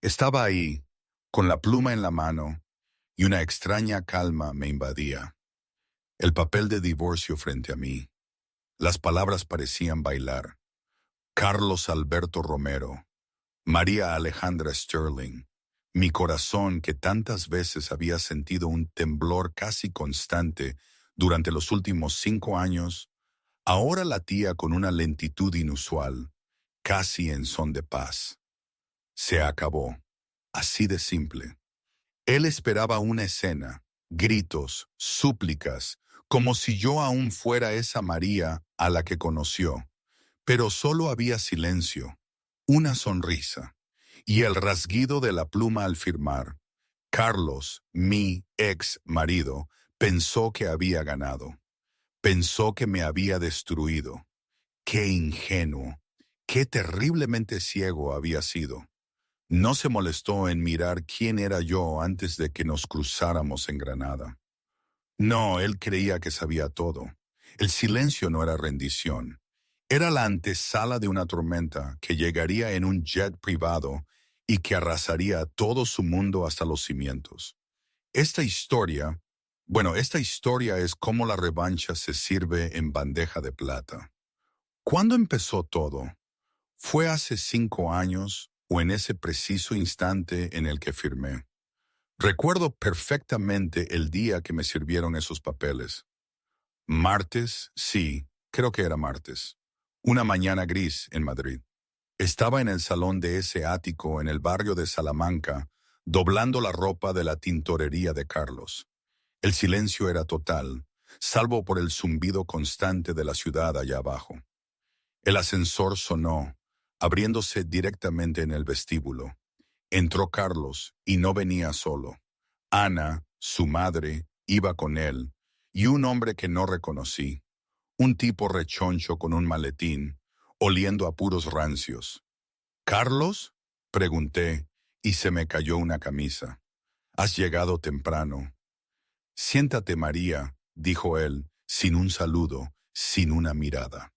Estaba ahí, con la pluma en la mano, y una extraña calma me invadía. El papel de divorcio frente a mí. Las palabras parecían bailar. Carlos Alberto Romero, María Alejandra Sterling. Mi corazón, que tantas veces había sentido un temblor casi constante durante los últimos 5 años, ahora latía con una lentitud inusual, casi en son de paz. Se acabó. Así de simple. Él esperaba una escena, gritos, súplicas, como si yo aún fuera esa María a la que conoció. Pero solo había silencio, una sonrisa, y el rasguido de la pluma al firmar. Carlos, mi ex marido, pensó que había ganado. Pensó que me había destruido. Qué ingenuo, qué terriblemente ciego había sido. No se molestó en mirar quién era yo antes de que nos cruzáramos en Granada. No, él creía que sabía todo. El silencio no era rendición. Era la antesala de una tormenta que llegaría en un jet privado y que arrasaría todo su mundo hasta los cimientos. Esta historia, esta historia es cómo la revancha se sirve en bandeja de plata. ¿Cuándo empezó todo? ¿Fue hace 5 años o en ese preciso instante en el que firmé? Recuerdo perfectamente el día que me sirvieron esos papeles. Martes, sí, creo que era martes. Una mañana gris en Madrid. Estaba en el salón de ese ático en el barrio de Salamanca, doblando la ropa de la tintorería de Carlos. El silencio era total, salvo por el zumbido constante de la ciudad allá abajo. El ascensor sonó, abriéndose directamente en el vestíbulo. Entró Carlos y no venía solo. Ana, su madre, iba con él, y un hombre que no reconocí, un tipo rechoncho con un maletín, oliendo a puros rancios. ¿Carlos? Pregunté, y se me cayó una camisa. Has llegado temprano. Siéntate, María, dijo él, sin un saludo, sin una mirada.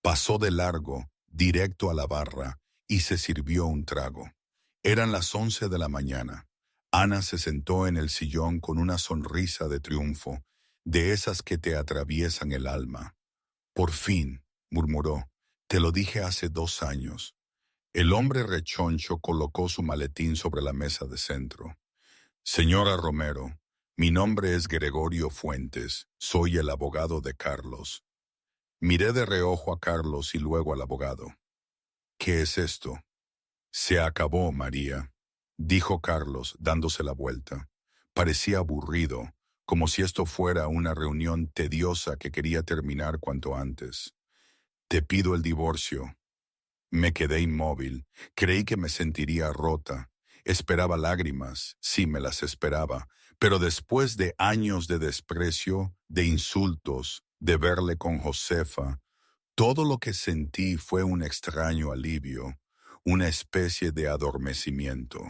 Pasó de largo, directo a la barra, y se sirvió un trago. Eran las 11 de la mañana. Ana se sentó en el sillón con una sonrisa de triunfo, de esas que te atraviesan el alma. Por fin, murmuró, te lo dije hace 2 años. El hombre rechoncho colocó su maletín sobre la mesa de centro. Señora Romero, mi nombre es Gregorio Fuentes, soy el abogado de Carlos. Miré de reojo a Carlos y luego al abogado. ¿Qué es esto? Se acabó, María, dijo Carlos, dándose la vuelta. Parecía aburrido, como si esto fuera una reunión tediosa que quería terminar cuanto antes. Te pido el divorcio. Me quedé inmóvil, creí que me sentiría rota. Esperaba lágrimas, sí me las esperaba, pero después de años de desprecio, de insultos, de verle con Josefa, todo lo que sentí fue un extraño alivio, una especie de adormecimiento.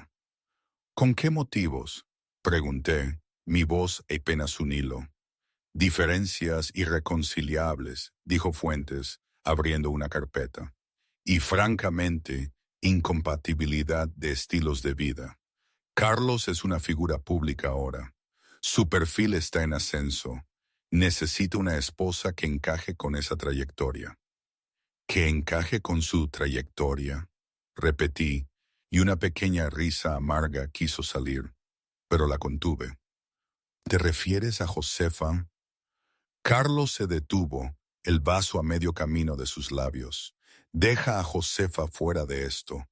¿Con qué motivos? Pregunté, mi voz apenas un hilo. Diferencias irreconciliables, dijo Fuentes, abriendo una carpeta. Y francamente, incompatibilidad de estilos de vida. Carlos es una figura pública ahora. Su perfil está en ascenso. Necesita una esposa que encaje con esa trayectoria. Que encaje con su trayectoria, repetí, y una pequeña risa amarga quiso salir, pero la contuve. ¿Te refieres a Josefa? Carlos se detuvo, el vaso a medio camino de sus labios. Deja a Josefa fuera de esto.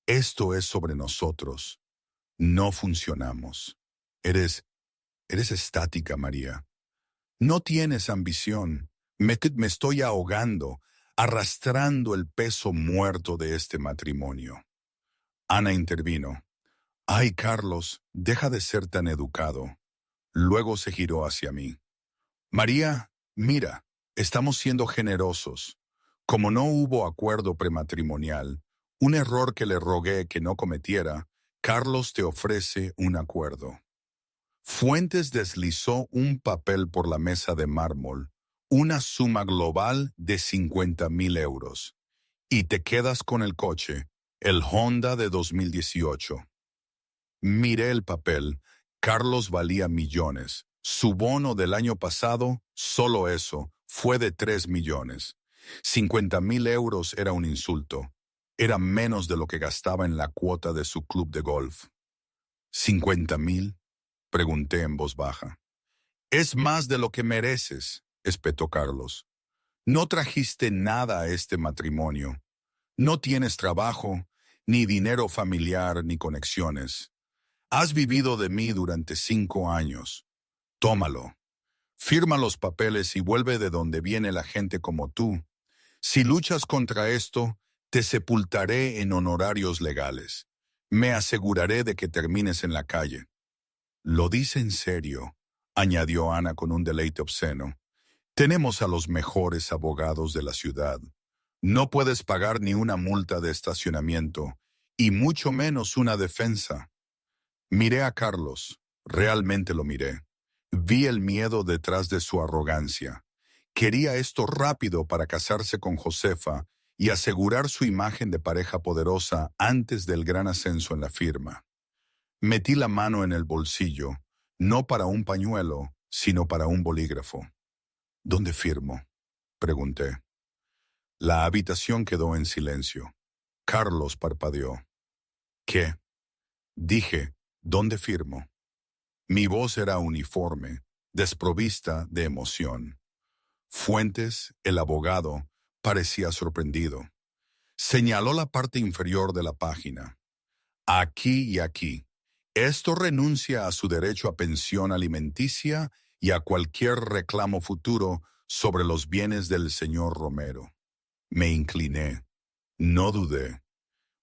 Esto es sobre nosotros. No funcionamos. Eres estática, María. No tienes ambición. Me estoy ahogando, arrastrando el peso muerto de este matrimonio. Ana intervino. Ay, Carlos, deja de ser tan educado. Luego se giró hacia mí. María, mira, estamos siendo generosos. Como no hubo acuerdo prematrimonial, un error que le rogué que no cometiera, Carlos te ofrece un acuerdo. Fuentes deslizó un papel por la mesa de mármol, una suma global de 50.000 euros. Y te quedas con el coche, El Honda de 2018. Miré el papel. Carlos valía millones. Su bono del año pasado, solo eso, fue de 3 millones. 50,000 euros era un insulto. Era menos de lo que gastaba en la cuota de su club de golf. ¿50,000? Pregunté en voz baja. Es más de lo que mereces, espetó Carlos. No trajiste nada a este matrimonio. No tienes trabajo, ni dinero familiar, ni conexiones. Has vivido de mí durante 5 años. Tómalo. Firma los papeles y vuelve de donde viene la gente como tú. Si luchas contra esto, te sepultaré en honorarios legales. Me aseguraré de que termines en la calle. Lo dice en serio, añadió Ana con un deleite obsceno. Tenemos a los mejores abogados de la ciudad. No puedes pagar ni una multa de estacionamiento, y mucho menos una defensa. Miré a Carlos, realmente lo miré. Vi el miedo detrás de su arrogancia. Quería esto rápido para casarse con Josefa y asegurar su imagen de pareja poderosa antes del gran ascenso en la firma. Metí la mano en el bolsillo, no para un pañuelo, sino para un bolígrafo. ¿Dónde firmo?, pregunté. La habitación quedó en silencio. Carlos parpadeó. ¿Qué? Dije, ¿dónde firmo? Mi voz era uniforme, desprovista de emoción. Fuentes, el abogado, parecía sorprendido. Señaló la parte inferior de la página. Aquí y aquí. Esto renuncia a su derecho a pensión alimenticia y a cualquier reclamo futuro sobre los bienes del señor Romero. Me incliné. No dudé.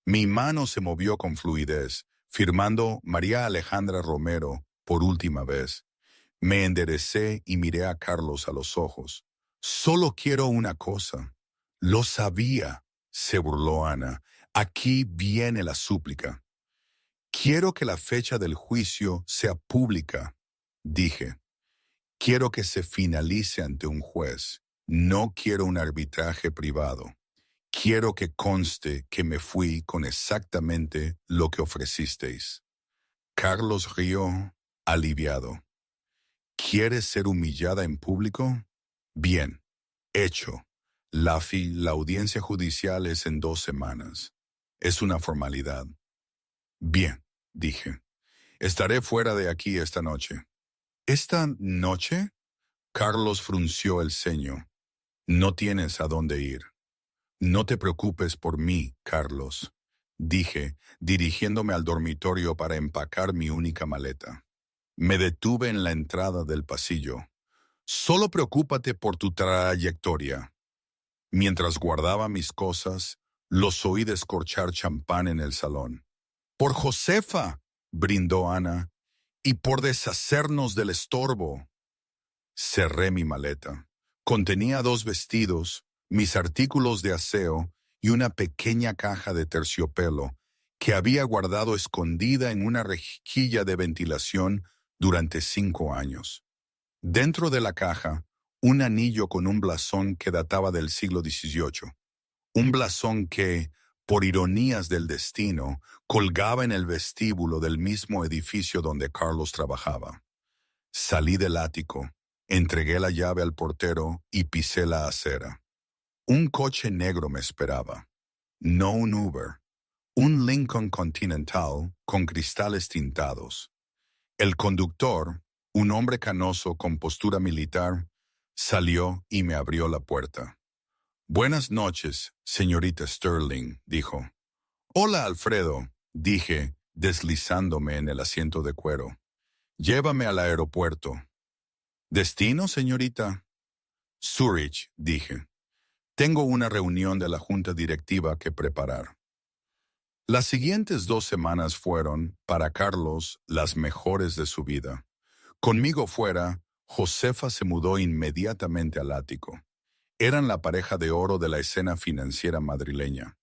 Mi mano se movió con fluidez, firmando María Alejandra Romero por última vez. Me enderecé y miré a Carlos a los ojos. Solo quiero una cosa. Lo sabía, se burló Ana. Aquí viene la súplica. Quiero que la fecha del juicio sea pública, dije. Quiero que se finalice ante un juez. No quiero un arbitraje privado. Quiero que conste que me fui con exactamente lo que ofrecisteis. Carlos rió, aliviado. ¿Quieres ser humillada en público? Bien, hecho. La audiencia judicial es en 2 semanas. Es una formalidad. Bien, dije. Estaré fuera de aquí esta noche. ¿Esta noche? Carlos frunció el ceño. No tienes a dónde ir. No te preocupes por mí, Carlos, dije, dirigiéndome al dormitorio para empacar mi única maleta. Me detuve en la entrada del pasillo. Solo preocúpate por tu trayectoria. Mientras guardaba mis cosas, los oí descorchar champán en el salón. ¡Por Josefa!, brindó Ana, y por deshacernos del estorbo. Cerré mi maleta. Contenía 2 vestidos, mis artículos de aseo y una pequeña caja de terciopelo que había guardado escondida en una rejilla de ventilación durante 5 años. Dentro de la caja, un anillo con un blasón que databa del siglo XVIII. Un blasón que, por ironías del destino, colgaba en el vestíbulo del mismo edificio donde Carlos trabajaba. Salí del ático, entregué la llave al portero y pisé la acera. Un coche negro me esperaba. No un Uber. Un Lincoln Continental con cristales tintados. El conductor, un hombre canoso con postura militar, salió y me abrió la puerta. «Buenas noches, señorita Sterling», dijo. «Hola, Alfredo», dije, deslizándome en el asiento de cuero. «Llévame al aeropuerto». «¿Destino, señorita?» «Zurich», dije. «Tengo una reunión de la junta directiva que preparar». Las siguientes 2 semanas fueron, para Carlos, las mejores de su vida. Conmigo fuera, Josefa se mudó inmediatamente al ático. Eran la pareja de oro de la escena financiera madrileña.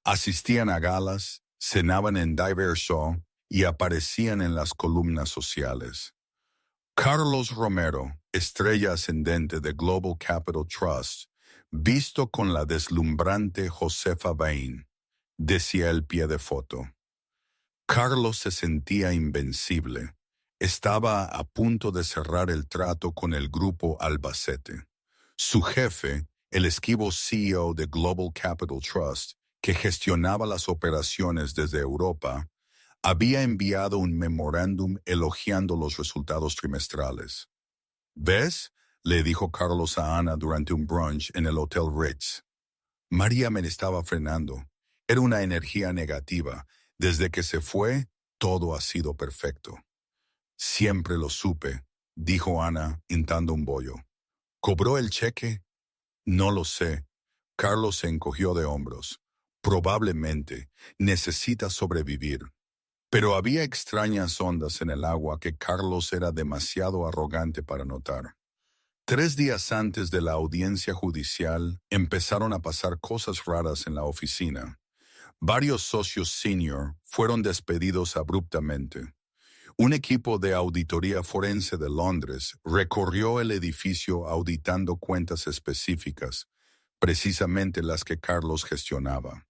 Asistían a galas, cenaban en Divers Show y aparecían en las columnas sociales. Carlos Romero, estrella ascendente de Global Capital Trust, visto con la deslumbrante Josefa Bain. decía el pie de foto. Carlos se sentía invencible. Estaba a punto de cerrar el trato con el grupo Albacete. Su jefe, el esquivo CEO de Global Capital Trust, que gestionaba las operaciones desde Europa, había enviado un memorándum elogiando los resultados trimestrales. ¿Ves?, le dijo Carlos a Ana durante un brunch en el Hotel Ritz. María me estaba frenando. Era una energía negativa. Desde que se fue, todo ha sido perfecto. Siempre lo supe, dijo Ana, untando un bollo. ¿Cobró el cheque? No lo sé. Carlos se encogió de hombros. Probablemente necesita sobrevivir. Pero había extrañas ondas en el agua que Carlos era demasiado arrogante para notar. 3 días antes de la audiencia judicial, empezaron a pasar cosas raras en la oficina. Varios socios senior fueron despedidos abruptamente. Un equipo de auditoría forense de Londres recorrió el edificio auditando cuentas específicas, precisamente las que Carlos gestionaba.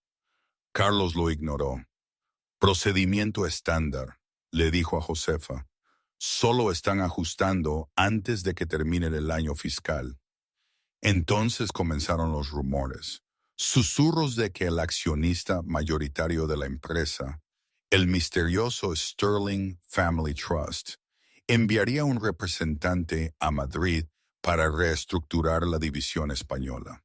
Carlos lo ignoró. Procedimiento estándar, le dijo a Josefa. Solo están ajustando antes de que termine el año fiscal. Entonces comenzaron los rumores, susurros de que el accionista mayoritario de la empresa, el misterioso Sterling Family Trust, enviaría un representante a Madrid para reestructurar la división española.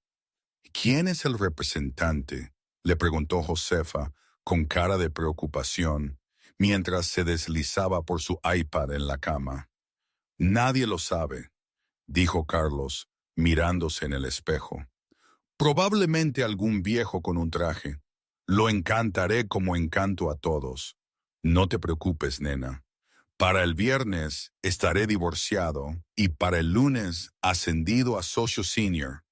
¿Quién es el representante?, le preguntó Josefa con cara de preocupación, mientras se deslizaba por su iPad en la cama. Nadie lo sabe, dijo Carlos, mirándose en el espejo. Probablemente algún viejo con un traje. Lo encantaré como encanto a todos. No te preocupes, nena. Para el viernes estaré divorciado y para el lunes ascendido a socio senior.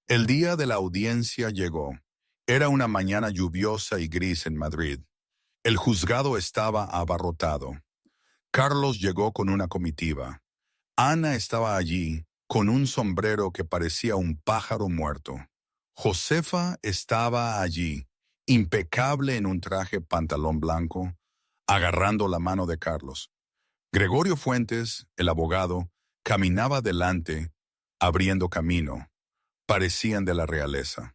El día de la audiencia llegó. Era una mañana lluviosa y gris en Madrid. El juzgado estaba abarrotado. Carlos llegó con una comitiva. Ana estaba allí, con un sombrero que parecía un pájaro muerto. Josefa estaba allí, impecable en un traje pantalón blanco, agarrando la mano de Carlos. Gregorio Fuentes, el abogado, caminaba delante, abriendo camino. Parecían de la realeza.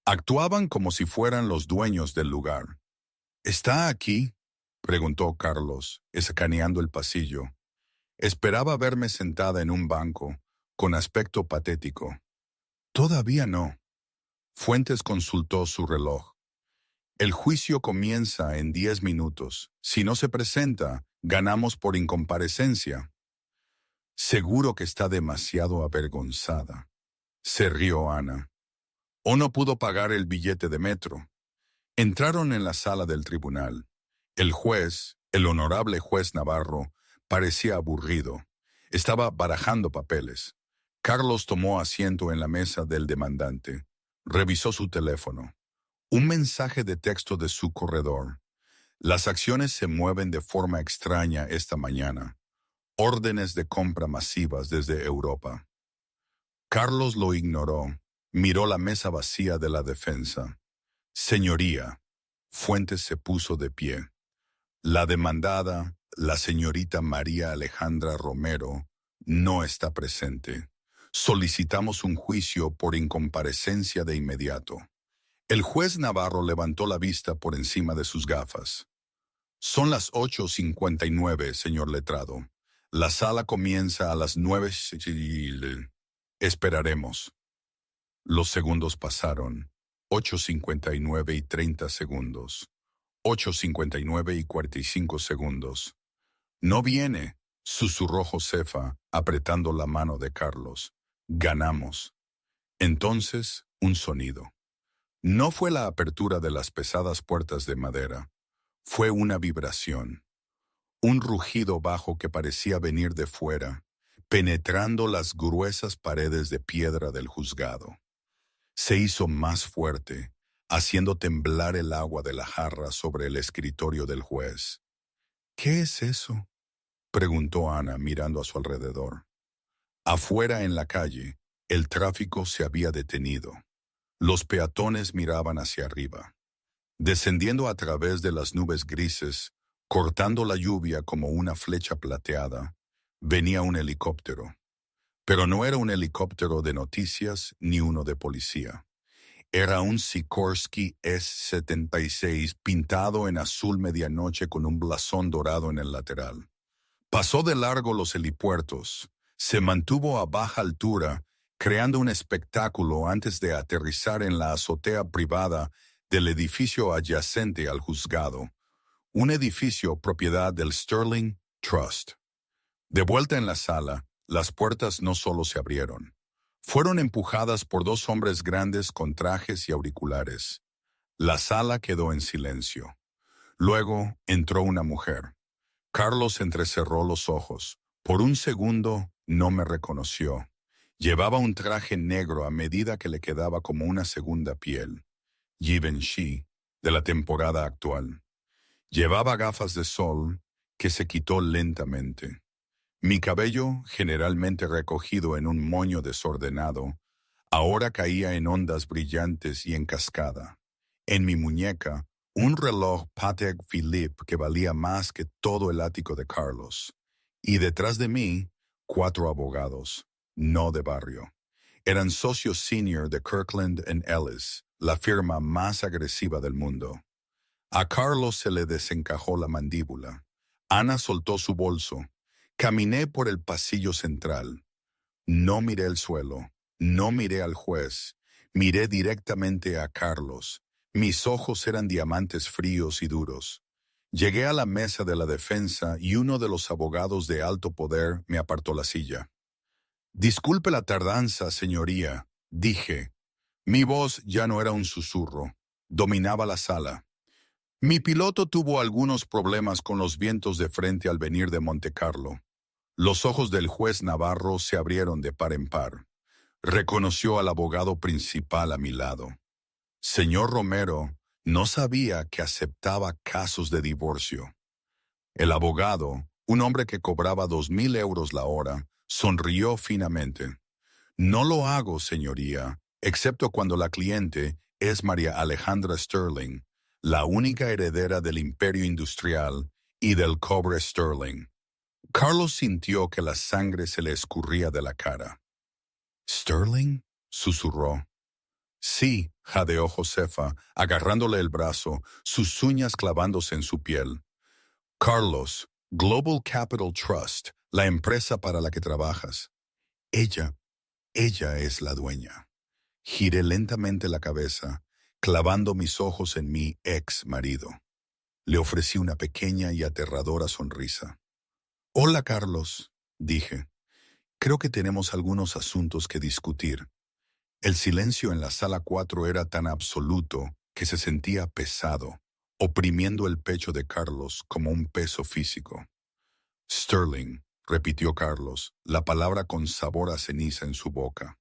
Actuaban como si fueran los dueños del lugar. ¿Está aquí?, preguntó Carlos, escaneando el pasillo. Esperaba verme sentada en un banco, con aspecto patético. Todavía no. Fuentes consultó su reloj. El juicio comienza en 10 minutos. Si no se presenta, ganamos por incomparecencia. Seguro que está demasiado avergonzada. Se rió Ana. O no pudo pagar el billete de metro. Entraron en la sala del tribunal. El juez, el honorable juez Navarro, parecía aburrido. Estaba barajando papeles. Carlos tomó asiento en la mesa del demandante. Revisó su teléfono. Un mensaje de texto de su corredor. Las acciones se mueven de forma extraña esta mañana. Órdenes de compra masivas desde Europa. Carlos lo ignoró. Miró la mesa vacía de la defensa. Señoría. Fuentes se puso de pie. La demandada, la señorita María Alejandra Romero, no está presente. Solicitamos un juicio por incomparecencia de inmediato. El juez Navarro levantó la vista por encima de sus gafas. Son las 8:59, señor letrado. La sala comienza a las 9. Esperaremos. Los segundos pasaron. 8:59 y 30 segundos. 8:59 y 45 segundos. No viene, susurró Josefa, apretando la mano de Carlos. Ganamos. Entonces, un sonido. No fue la apertura de las pesadas puertas de madera. Fue una vibración. Un rugido bajo que parecía venir de fuera, penetrando las gruesas paredes de piedra del juzgado. Se hizo más fuerte, haciendo temblar el agua de la jarra sobre el escritorio del juez. ¿Qué es eso?, preguntó Ana mirando a su alrededor. Afuera en la calle, el tráfico se había detenido. Los peatones miraban hacia arriba. Descendiendo a través de las nubes grises, cortando la lluvia como una flecha plateada, venía un helicóptero. Pero no era un helicóptero de noticias ni uno de policía. Era un Sikorsky S-76 pintado en azul medianoche con un blasón dorado en el lateral. Pasó de largo los helipuertos, se mantuvo a baja altura, creando un espectáculo antes de aterrizar en la azotea privada del edificio adyacente al juzgado, un edificio propiedad del Sterling Trust. De vuelta en la sala, las puertas no solo se abrieron, fueron empujadas por dos hombres grandes con trajes y auriculares. La sala quedó en silencio. Luego entró una mujer. Carlos entrecerró los ojos. Por un segundo no me reconoció. Llevaba un traje negro a medida que le quedaba como una segunda piel. Givenchy, de la temporada actual. Llevaba gafas de sol que se quitó lentamente. Mi cabello, generalmente recogido en un moño desordenado, ahora caía en ondas brillantes y en cascada. En mi muñeca, un reloj Patek Philippe que valía más que todo el ático de Carlos. Y detrás de mí, 4 abogados, no de barrio. Eran socios senior de Kirkland & Ellis, la firma más agresiva del mundo. A Carlos se le desencajó la mandíbula. Ana soltó su bolso. Caminé por el pasillo central. No miré el suelo, no miré al juez, miré directamente a Carlos. Mis ojos eran diamantes fríos y duros. Llegué a la mesa de la defensa y uno de los abogados de alto poder me apartó la silla. Disculpe la tardanza, señoría, dije. Mi voz ya no era un susurro, dominaba la sala. Mi piloto tuvo algunos problemas con los vientos de frente al venir de Montecarlo. Los ojos del juez Navarro se abrieron de par en par. Reconoció al abogado principal a mi lado. Señor Romero, no sabía que aceptaba casos de divorcio. El abogado, un hombre que cobraba 2,000 euros la hora, sonrió finamente. No lo hago, señoría, excepto cuando la cliente es María Alejandra Sterling, la única heredera del imperio industrial y del cobre Sterling. Carlos sintió que la sangre se le escurría de la cara. ¿Sterling?, susurró. Sí, jadeó Josefa, agarrándole el brazo, sus uñas clavándose en su piel. Carlos, Global Capital Trust, la empresa para la que trabajas. Ella es la dueña. Giré lentamente la cabeza, clavando mis ojos en mi ex marido. Le ofrecí una pequeña y aterradora sonrisa. Hola, Carlos, dije. Creo que tenemos algunos asuntos que discutir. El silencio en la sala 4 era tan absoluto que se sentía pesado, oprimiendo el pecho de Carlos como un peso físico. Sterling, repitió Carlos, la palabra con sabor a ceniza en su boca.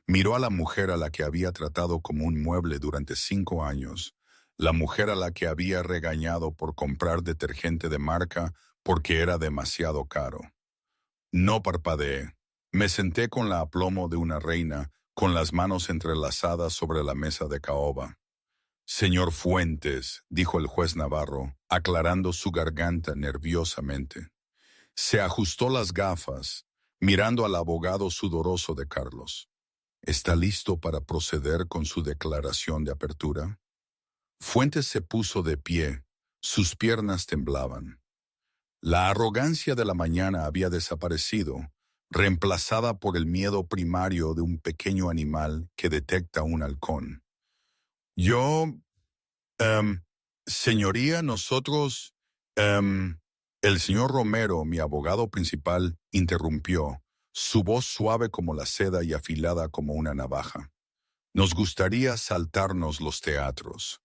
Miró a la mujer a la que había tratado como un mueble durante 5 años, la mujer a la que había regañado por comprar detergente de marca porque era demasiado caro. No parpadeé. Me senté con la aplomo de una reina, con las manos entrelazadas sobre la mesa de caoba. Señor Fuentes, dijo el juez Navarro, aclarando su garganta nerviosamente. Se ajustó las gafas, mirando al abogado sudoroso de Carlos. ¿Está listo para proceder con su declaración de apertura? Fuentes se puso de pie, sus piernas temblaban. La arrogancia de la mañana había desaparecido, reemplazada por el miedo primario de un pequeño animal que detecta un halcón. Yo, señoría, nosotros, el señor Romero, mi abogado principal, interrumpió, su voz suave como la seda y afilada como una navaja. Nos gustaría saltarnos los teatros.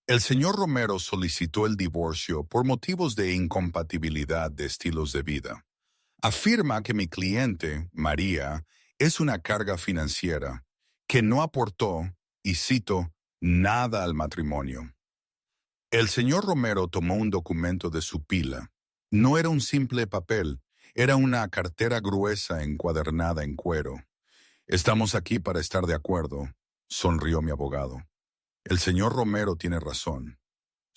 El señor Romero solicitó el divorcio por motivos de incompatibilidad de estilos de vida. Afirma que mi cliente, María, es una carga financiera, que no aportó, y cito, nada al matrimonio. El señor Romero tomó un documento de su pila. No era un simple papel, era una cartera gruesa encuadernada en cuero. Estamos aquí para estar de acuerdo, sonrió mi abogado. El señor Romero tiene razón.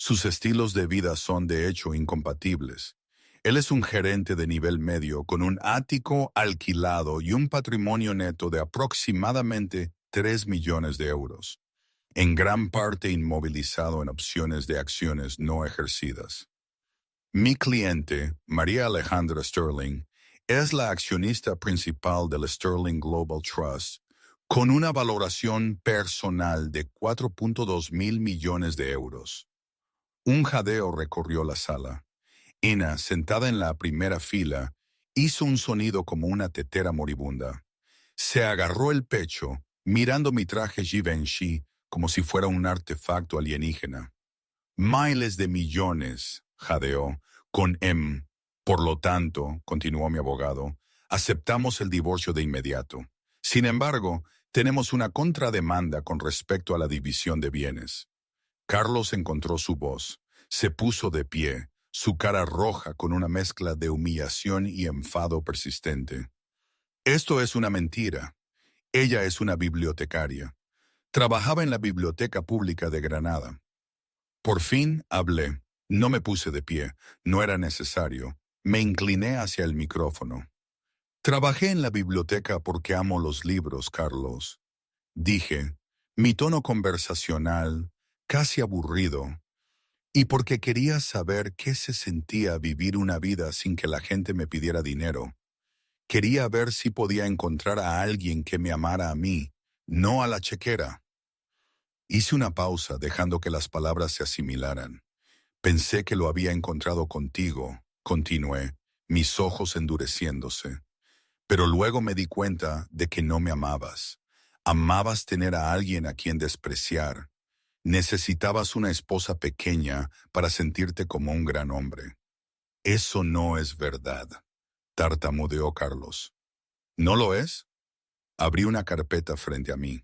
Sus estilos de vida son de hecho incompatibles. Él es un gerente de nivel medio con un ático alquilado y un patrimonio neto de aproximadamente 3 millones de euros, en gran parte inmovilizado en opciones de acciones no ejercidas. Mi cliente, María Alejandra Sterling, es la accionista principal del Sterling Global Trust, con una valoración personal de 4.2 mil millones de euros. Un jadeo recorrió la sala. Ina, sentada en la primera fila, hizo un sonido como una tetera moribunda. Se agarró el pecho, mirando mi traje Givenchy como si fuera un artefacto alienígena. Miles de millones, jadeó, con M. Por lo tanto, continuó mi abogado, aceptamos el divorcio de inmediato. Sin embargo, tenemos una contrademanda con respecto a la división de bienes. Carlos encontró su voz, se puso de pie, su cara roja con una mezcla de humillación y enfado persistente. Esto es una mentira. Ella es una bibliotecaria. Trabajaba en la Biblioteca Pública de Granada. Por fin hablé. No me puse de pie, no era necesario. Me incliné hacia el micrófono. Trabajé en la biblioteca porque amo los libros, Carlos. Dije, mi tono conversacional, casi aburrido, y porque quería saber qué se sentía vivir una vida sin que la gente me pidiera dinero. Quería ver si podía encontrar a alguien que me amara a mí, no a la chequera. Hice una pausa dejando que las palabras se asimilaran. Pensé que lo había encontrado contigo, continué, mis ojos endureciéndose. Pero luego me di cuenta de que no me amabas. Amabas tener a alguien a quien despreciar. Necesitabas una esposa pequeña para sentirte como un gran hombre. Eso no es verdad, tartamudeó Carlos. ¿No lo es? Abrí una carpeta frente a mí.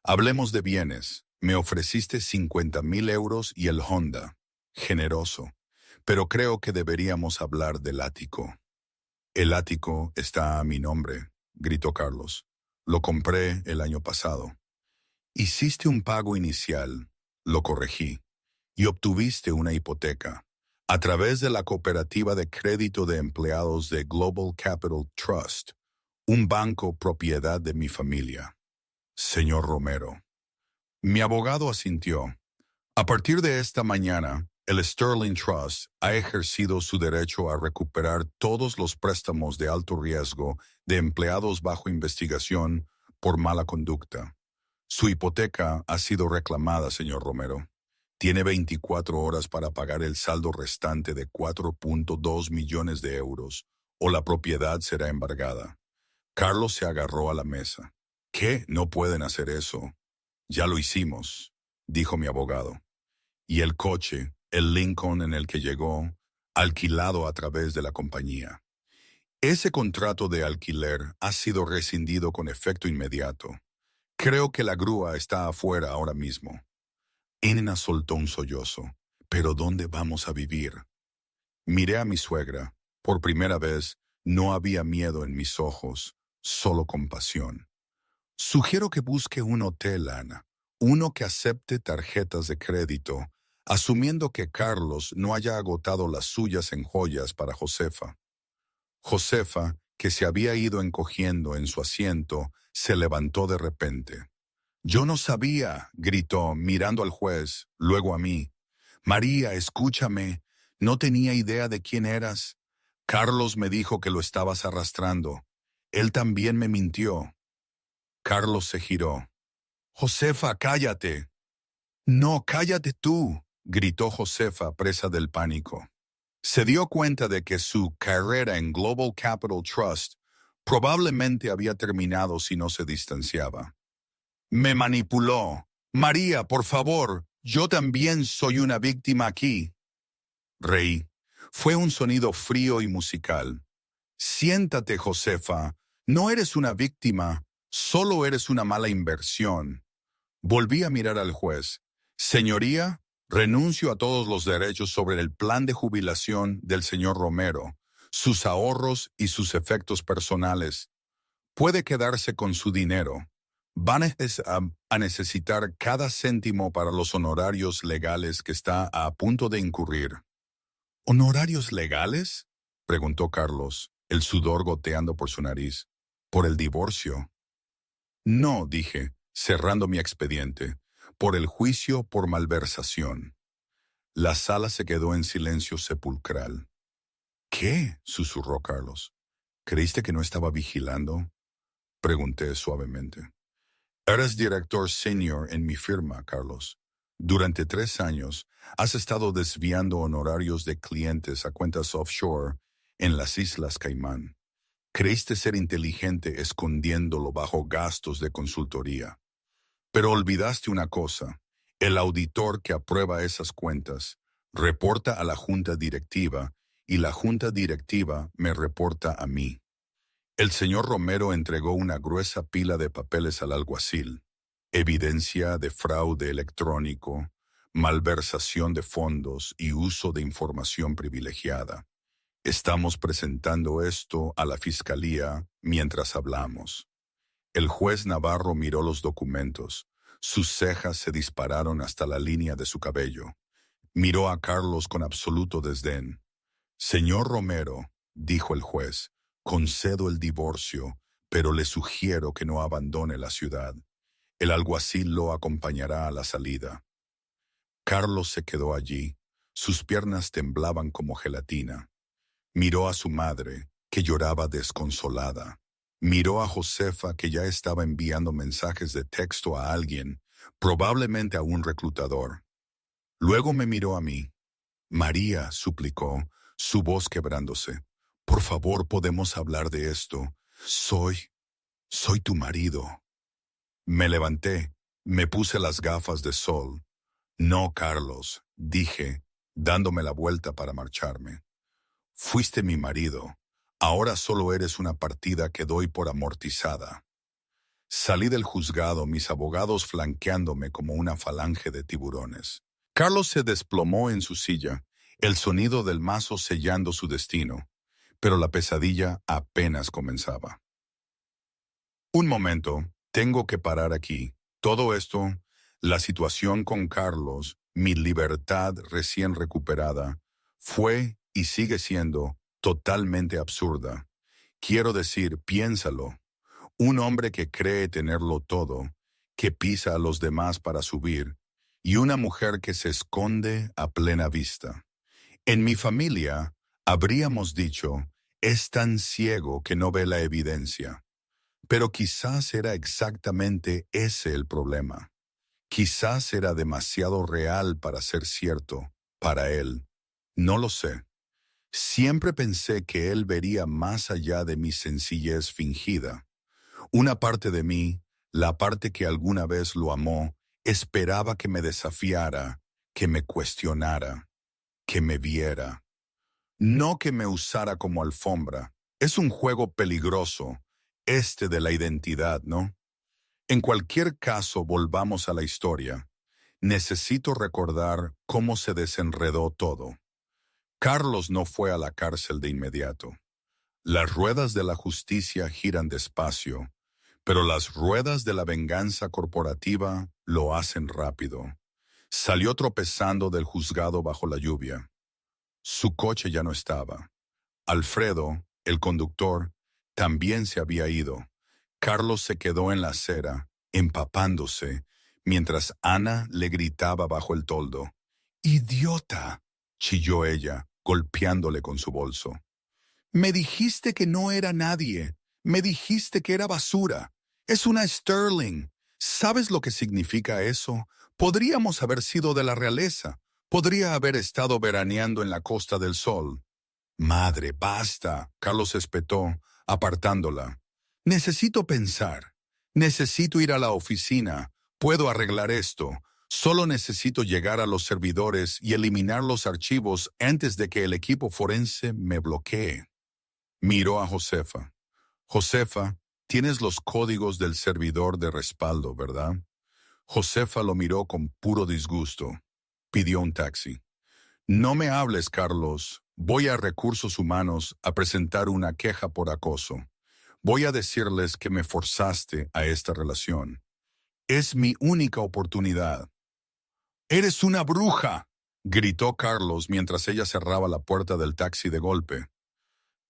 Hablemos de bienes. Me ofreciste 50.000 euros y el Honda. Generoso. Pero creo que deberíamos hablar del ático. El ático está a mi nombre, gritó Carlos. Lo compré el año pasado. Hiciste un pago inicial, lo corregí, y obtuviste una hipoteca a través de la cooperativa de crédito de empleados de Global Capital Trust, un banco propiedad de mi familia. Señor Romero. Mi abogado asintió. A partir de esta mañana, el Sterling Trust ha ejercido su derecho a recuperar todos los préstamos de alto riesgo de empleados bajo investigación por mala conducta. Su hipoteca ha sido reclamada, señor Romero. Tiene 24 horas para pagar el saldo restante de 4.2 millones de euros, o la propiedad será embargada. Carlos se agarró a la mesa. ¿Qué? No pueden hacer eso. Ya lo hicimos, dijo mi abogado. Y el coche, el Lincoln en el que llegó, alquilado a través de la compañía. Ese contrato de alquiler ha sido rescindido con efecto inmediato. Creo que la grúa está afuera ahora mismo. Enna soltó un sollozo. ¿Pero dónde vamos a vivir? Miré a mi suegra. Por primera vez, no había miedo en mis ojos, solo compasión. Sugiero que busque un hotel, Ana. Uno que acepte tarjetas de crédito, asumiendo que Carlos no haya agotado las suyas en joyas para Josefa. Josefa, que se había ido encogiendo en su asiento, se levantó de repente. «Yo no sabía», gritó, mirando al juez, luego a mí. «María, escúchame, no tenía idea de quién eras. Carlos me dijo que lo estabas arrastrando. Él también me mintió». Carlos se giró. «Josefa, cállate». «No, cállate tú», gritó Josefa, presa del pánico. Se dio cuenta de que su carrera en Global Capital Trust probablemente había terminado si no se distanciaba. «Me manipuló. María, por favor, yo también soy una víctima aquí». Reí. Fue un sonido frío y musical. «Siéntate, Josefa. No eres una víctima, solo eres una mala inversión». Volví a mirar al juez. «Señoría, renuncio a todos los derechos sobre el plan de jubilación del señor Romero, sus ahorros y sus efectos personales. Puede quedarse con su dinero. Van a necesitar cada céntimo para los honorarios legales que está a punto de incurrir. ¿Honorarios legales?, preguntó Carlos, el sudor goteando por su nariz. ¿Por el divorcio? No, dije, cerrando mi expediente. Por el juicio por malversación. La sala se quedó en silencio sepulcral. ¿Qué?, susurró Carlos. ¿Creíste que no estaba vigilando?, pregunté suavemente. Eres director senior en mi firma, Carlos. Durante 3 años has estado desviando honorarios de clientes a cuentas offshore en las Islas Caimán. Creíste ser inteligente escondiéndolo bajo gastos de consultoría. Pero olvidaste una cosa. El auditor que aprueba esas cuentas reporta a la junta directiva y la junta directiva me reporta a mí. El señor Romero entregó una gruesa pila de papeles al alguacil. Evidencia de fraude electrónico, malversación de fondos y uso de información privilegiada. Estamos presentando esto a la fiscalía mientras hablamos. El juez Navarro miró los documentos. Sus cejas se dispararon hasta la línea de su cabello. Miró a Carlos con absoluto desdén. Señor Romero, dijo el juez, concedo el divorcio, pero le sugiero que no abandone la ciudad. El alguacil lo acompañará a la salida. Carlos se quedó allí. Sus piernas temblaban como gelatina. Miró a su madre, que lloraba desconsolada. Miró a Josefa, que ya estaba enviando mensajes de texto a alguien, probablemente a un reclutador. Luego me miró a mí. María, suplicó, su voz quebrándose. Por favor, podemos hablar de esto. Soy tu marido. Me levanté, me puse las gafas de sol. No, Carlos, dije, dándome la vuelta para marcharme. Fuiste mi marido. Ahora solo eres una partida que doy por amortizada. Salí del juzgado, mis abogados flanqueándome como una falange de tiburones. Carlos se desplomó en su silla, el sonido del mazo sellando su destino, pero la pesadilla apenas comenzaba. Un momento, tengo que parar aquí. Todo esto, la situación con Carlos, mi libertad recién recuperada, fue y sigue siendo totalmente absurda. Quiero decir, piénsalo. Un hombre que cree tenerlo todo, que pisa a los demás para subir, y una mujer que se esconde a plena vista. En mi familia, habríamos dicho, es tan ciego que no ve la evidencia. Pero quizás era exactamente ese el problema. Quizás era demasiado real para ser cierto, para él. No lo sé. Siempre pensé que él vería más allá de mi sencillez fingida. Una parte de mí, la parte que alguna vez lo amó, esperaba que me desafiara, que me cuestionara, que me viera. No que me usara como alfombra. Es un juego peligroso, este de la identidad, ¿no? En cualquier caso, volvamos a la historia. Necesito recordar cómo se desenredó todo. Carlos no fue a la cárcel de inmediato. Las ruedas de la justicia giran despacio, pero las ruedas de la venganza corporativa lo hacen rápido. Salió tropezando del juzgado bajo la lluvia. Su coche ya no estaba. Alfredo, el conductor, también se había ido. Carlos se quedó en la acera, empapándose, mientras Ana le gritaba bajo el toldo. ¡Idiota!, chilló ella, golpeándole con su bolso. Me dijiste que no era nadie. Me dijiste que era basura. Es una Sterling. ¿Sabes lo que significa eso? Podríamos haber sido de la realeza. Podría haber estado veraneando en la Costa del Sol. Madre, basta, Carlos espetó, apartándola. Necesito pensar. Necesito ir a la oficina. Puedo arreglar esto. Solo necesito llegar a los servidores y eliminar los archivos antes de que el equipo forense me bloquee. Miró a Josefa. Josefa, tienes los códigos del servidor de respaldo, ¿verdad? Josefa lo miró con puro disgusto. Pidió un taxi. No me hables, Carlos. Voy a Recursos Humanos a presentar una queja por acoso. Voy a decirles que me forzaste a esta relación. Es mi única oportunidad. ¡Eres una bruja!, gritó Carlos mientras ella cerraba la puerta del taxi de golpe.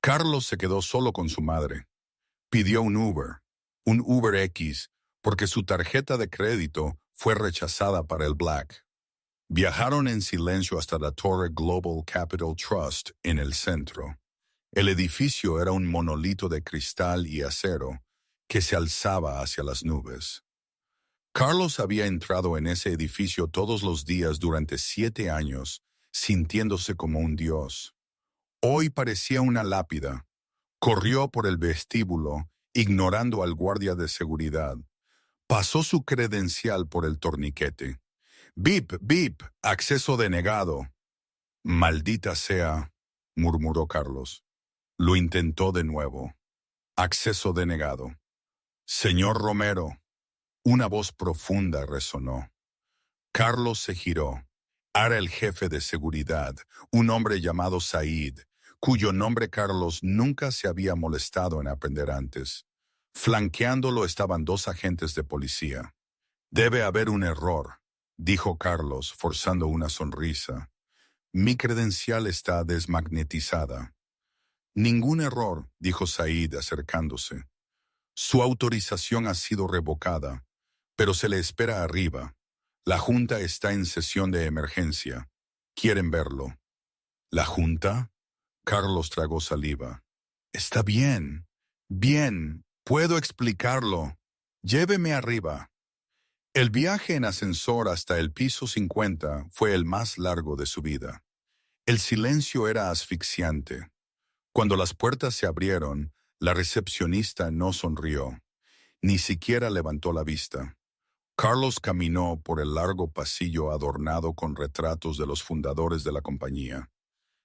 Carlos se quedó solo con su madre. Pidió un Uber X, porque su tarjeta de crédito fue rechazada para el Black. Viajaron en silencio hasta la Torre Global Capital Trust en el centro. El edificio era un monolito de cristal y acero que se alzaba hacia las nubes. Carlos había entrado en ese edificio todos los días durante 7 años, sintiéndose como un dios. Hoy parecía una lápida. Corrió por el vestíbulo, ignorando al guardia de seguridad. Pasó su credencial por el torniquete. «Bip, bip, acceso denegado». «Maldita sea», murmuró Carlos. Lo intentó de nuevo. «Acceso denegado». «Señor Romero». Una voz profunda resonó. Carlos se giró. Era el jefe de seguridad, un hombre llamado Said, cuyo nombre Carlos nunca se había molestado en aprender antes. Flanqueándolo estaban 2 agentes de policía. «Debe haber un error», dijo Carlos, forzando una sonrisa. «Mi credencial está desmagnetizada». «Ningún error», dijo Said acercándose. «Su autorización ha sido revocada, pero se le espera arriba. La Junta está en sesión de emergencia. ¿Quieren verlo?» «¿La Junta?» Carlos tragó saliva. «Está bien. Bien. Puedo explicarlo. Lléveme arriba». El viaje en ascensor hasta el piso 50 fue el más largo de su vida. El silencio era asfixiante. Cuando las puertas se abrieron, la recepcionista no sonrió. Ni siquiera levantó la vista. Carlos caminó por el largo pasillo adornado con retratos de los fundadores de la compañía.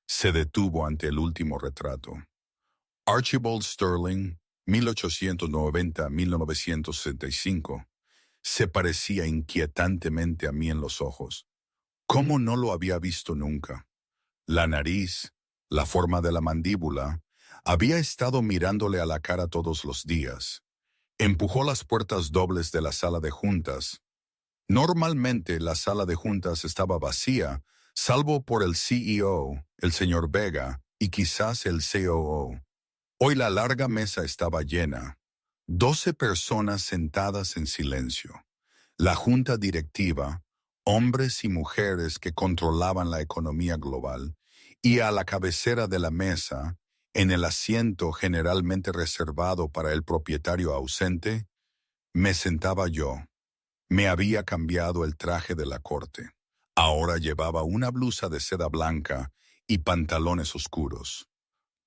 Se detuvo ante el último retrato. Archibald Sterling, 1890-1965. Se parecía inquietantemente a mí en los ojos. ¿Cómo no lo había visto nunca? La nariz, la forma de la mandíbula, había estado mirándole a la cara todos los días. Empujó las puertas dobles de la sala de juntas. Normalmente la sala de juntas estaba vacía, salvo por el CEO, el señor Vega, y quizás el COO. Hoy la larga mesa estaba llena. 12 personas sentadas en silencio. La junta directiva, hombres y mujeres que controlaban la economía global, y a la cabecera de la mesa, en el asiento generalmente reservado para el propietario ausente, me sentaba yo. Me había cambiado el traje de la corte. Ahora llevaba una blusa de seda blanca y pantalones oscuros.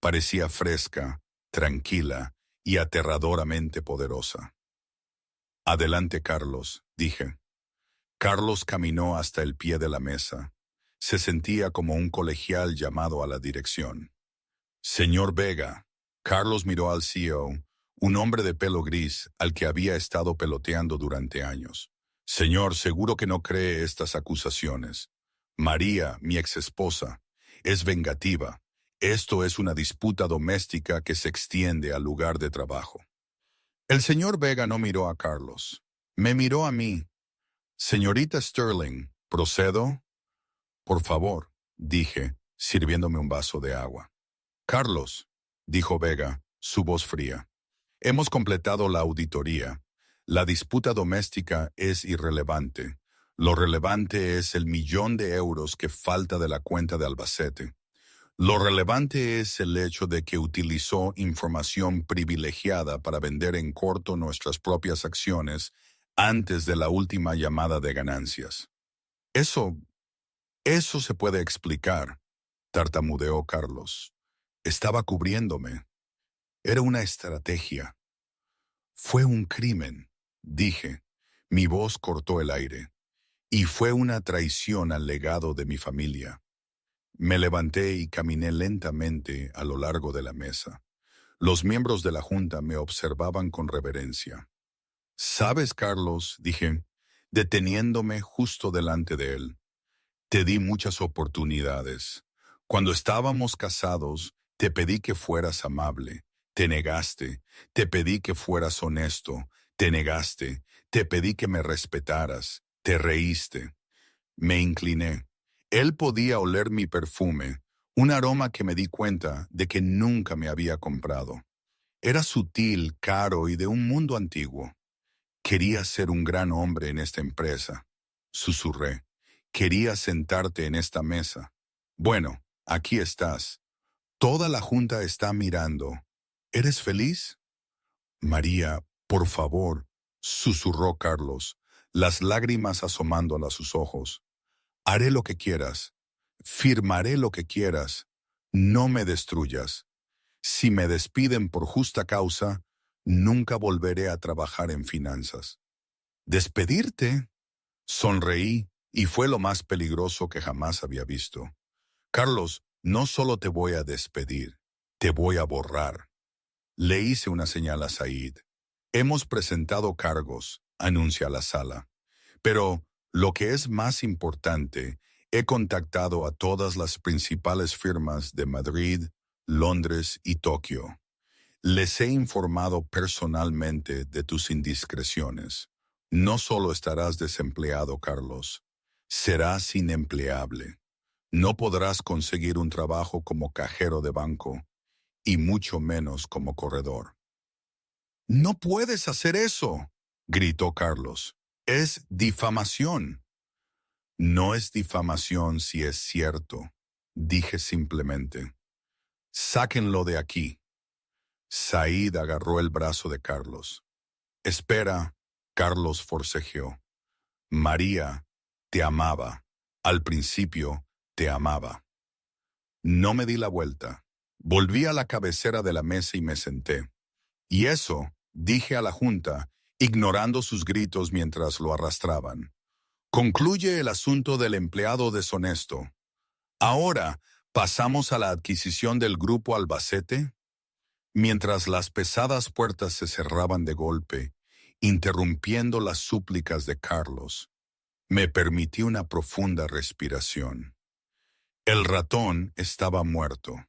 Parecía fresca, tranquila y aterradoramente poderosa. «Adelante, Carlos», dije. Carlos caminó hasta el pie de la mesa. Se sentía como un colegial llamado a la dirección. «Señor Vega». Carlos miró al CEO, un hombre de pelo gris al que había estado peloteando durante años. «Señor, seguro que no cree estas acusaciones. María, mi exesposa, es vengativa. Esto es una disputa doméstica que se extiende al lugar de trabajo». El señor Vega no miró a Carlos. Me miró a mí. «Señorita Sterling, ¿procedo?» «Por favor», dije, sirviéndome un vaso de agua. «Carlos», dijo Vega, su voz fría. «Hemos completado la auditoría. La disputa doméstica es irrelevante. Lo relevante es el €1.000.000 que falta de la cuenta de Albacete. Lo relevante es el hecho de que utilizó información privilegiada para vender en corto nuestras propias acciones antes de la última llamada de ganancias». Eso se puede explicar», tartamudeó Carlos. Estaba cubriéndome. Era una estrategia. «Fue un crimen», dije. Mi voz cortó el aire. «Y fue una traición al legado de mi familia». Me levanté y caminé lentamente a lo largo de la mesa. Los miembros de la junta me observaban con reverencia. «¿Sabes, Carlos?», dije, deteniéndome justo delante de él. «Te di muchas oportunidades. Cuando estábamos casados, te pedí que fueras amable. te negaste, te pedí que fueras honesto, te negaste, te pedí que me respetaras, te reíste. Me incliné. Él podía oler mi perfume, un aroma que me di cuenta de que nunca me había comprado. Era sutil, caro y de un mundo antiguo. Quería ser un gran hombre en esta empresa. Susurré. Quería sentarte en esta mesa. Bueno, aquí estás. Toda la junta está mirando. ¿Eres feliz? María, por favor, susurró Carlos, las lágrimas asomando a sus ojos. Haré lo que quieras. Firmaré lo que quieras. No me destruyas. Si me despiden por justa causa, nunca volveré a trabajar en finanzas. ¿Despedirte? Sonreí y fue lo más peligroso que jamás había visto. Carlos, no solo te voy a despedir, te voy a borrar. Le hice una señal a Said. Hemos presentado cargos, anuncia la sala. Pero, lo que es más importante, he contactado a todas las principales firmas de Madrid, Londres y Tokio. Les he informado personalmente de tus indiscreciones. No solo estarás desempleado, Carlos, serás inempleable. No podrás conseguir un trabajo como cajero de banco, y mucho menos como corredor. «¡No puedes hacer eso!», gritó Carlos. «Es difamación». «No es difamación si es cierto», dije simplemente. «Sáquenlo de aquí». Said agarró el brazo de Carlos. «Espera», Carlos forcejeó. «María te amaba. Al principio te amaba». No me di la vuelta. Volví a la cabecera de la mesa y me senté. «Y eso», dije a la junta, ignorando sus gritos mientras lo arrastraban. «Concluye el asunto del empleado deshonesto. Ahora, ¿pasamos a la adquisición del grupo Albacete?». Mientras las pesadas puertas se cerraban de golpe, interrumpiendo las súplicas de Carlos, me permití una profunda respiración. El ratón estaba muerto.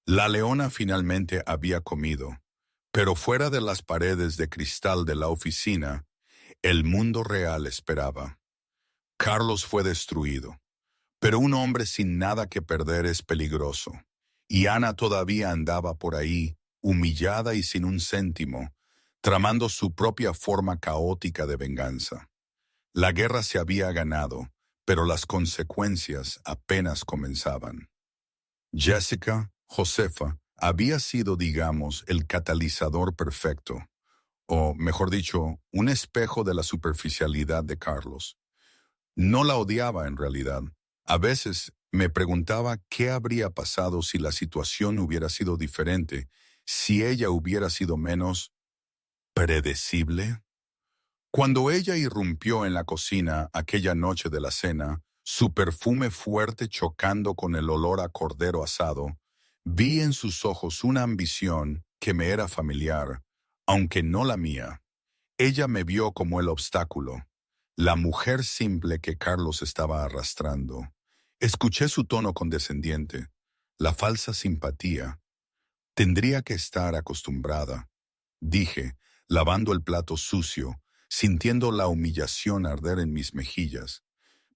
La leona finalmente había comido, pero fuera de las paredes de cristal de la oficina, el mundo real esperaba. Carlos fue destruido, pero un hombre sin nada que perder es peligroso, y Ana todavía andaba por ahí, humillada y sin un céntimo, tramando su propia forma caótica de venganza. La guerra se había ganado, pero las consecuencias apenas comenzaban. Jessica, Josefa, había sido, digamos, el catalizador perfecto, o, mejor dicho, un espejo de la superficialidad de Carlos. No la odiaba en realidad. A veces me preguntaba qué habría pasado si la situación hubiera sido diferente, si ella hubiera sido menos predecible. Cuando ella irrumpió en la cocina aquella noche de la cena, su perfume fuerte chocando con el olor a cordero asado, vi en sus ojos una ambición que me era familiar, aunque no la mía. Ella me vio como el obstáculo, la mujer simple que Carlos estaba arrastrando. Escuché su tono condescendiente, la falsa simpatía. Tendría que estar acostumbrada, dije, lavando el plato sucio, sintiendo la humillación arder en mis mejillas.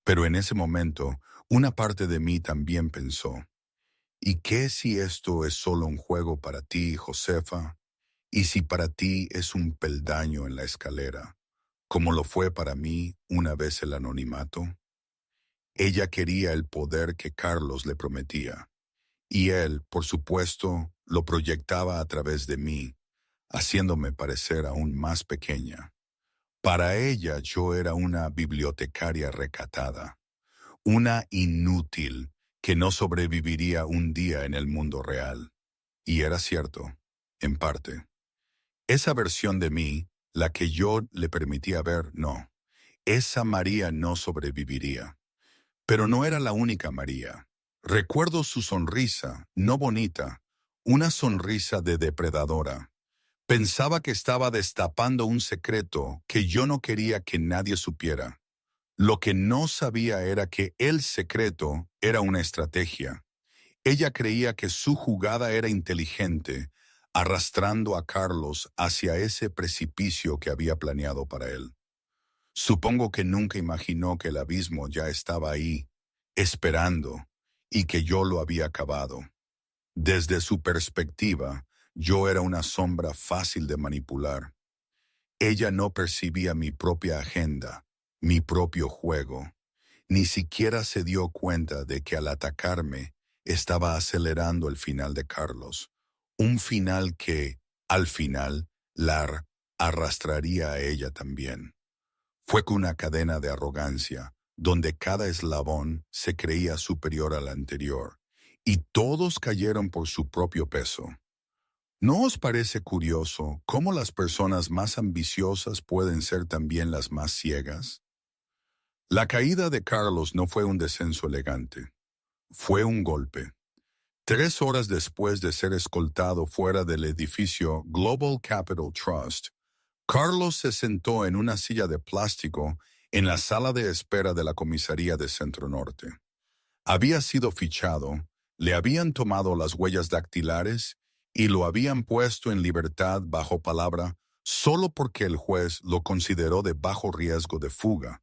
Pero en ese momento, una parte de mí también pensó, ¿y qué si esto es solo un juego para ti, Josefa? ¿Y si para ti es un peldaño en la escalera, como lo fue para mí una vez el anonimato? Ella quería el poder que Carlos le prometía, y él, por supuesto, lo proyectaba a través de mí, haciéndome parecer aún más pequeña. Para ella yo era una bibliotecaria recatada, una inútil que no sobreviviría un día en el mundo real. Y era cierto, en parte. Esa versión de mí, la que yo le permitía ver, no. Esa María no sobreviviría. Pero no era la única María. Recuerdo su sonrisa, no bonita, una sonrisa de depredadora. Pensaba que estaba destapando un secreto que yo no quería que nadie supiera. Lo que no sabía era que el secreto era una estrategia. Ella creía que su jugada era inteligente, arrastrando a Carlos hacia ese precipicio que había planeado para él. Supongo que nunca imaginó que el abismo ya estaba ahí, esperando, y que yo lo había acabado. Desde su perspectiva, yo era una sombra fácil de manipular. Ella no percibía mi propia agenda, mi propio juego. Ni siquiera se dio cuenta de que al atacarme estaba acelerando el final de Carlos. Un final que, al final, arrastraría a ella también. Fue con una cadena de arrogancia, donde cada eslabón se creía superior al anterior, y todos cayeron por su propio peso. ¿No os parece curioso cómo las personas más ambiciosas pueden ser también las más ciegas? La caída de Carlos no fue un descenso elegante, fue un golpe. 3 horas después de ser escoltado fuera del edificio Global Capital Trust, Carlos se sentó en una silla de plástico en la sala de espera de la comisaría de Centro Norte. Había sido fichado, le habían tomado las huellas dactilares y lo habían puesto en libertad bajo palabra solo porque el juez lo consideró de bajo riesgo de fuga,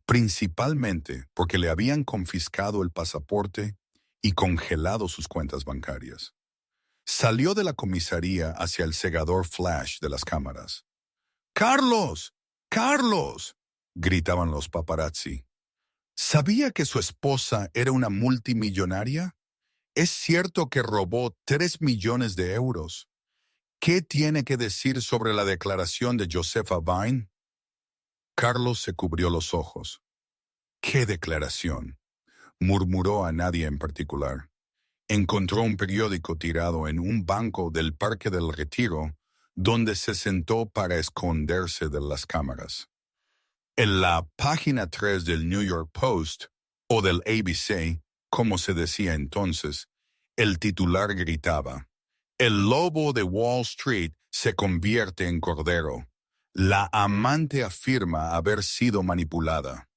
principalmente porque le habían confiscado el pasaporte y congelado sus cuentas bancarias. Salió de la comisaría hacia el cegador flash de las cámaras. ¡Carlos! ¡Carlos!, gritaban los paparazzi. ¿Sabía que su esposa era una multimillonaria? ¿Es cierto que robó 3 millones de euros? ¿Qué tiene que decir sobre la declaración de Josefa Vine? Carlos se cubrió los ojos. ¿Qué declaración?, murmuró a nadie en particular. Encontró un periódico tirado en un banco del Parque del Retiro, donde se sentó para esconderse de las cámaras. En la página 3 del New York Post, o del ABC, como se decía entonces, el titular gritaba: "El lobo de Wall Street se convierte en cordero. La amante afirma haber sido manipulada".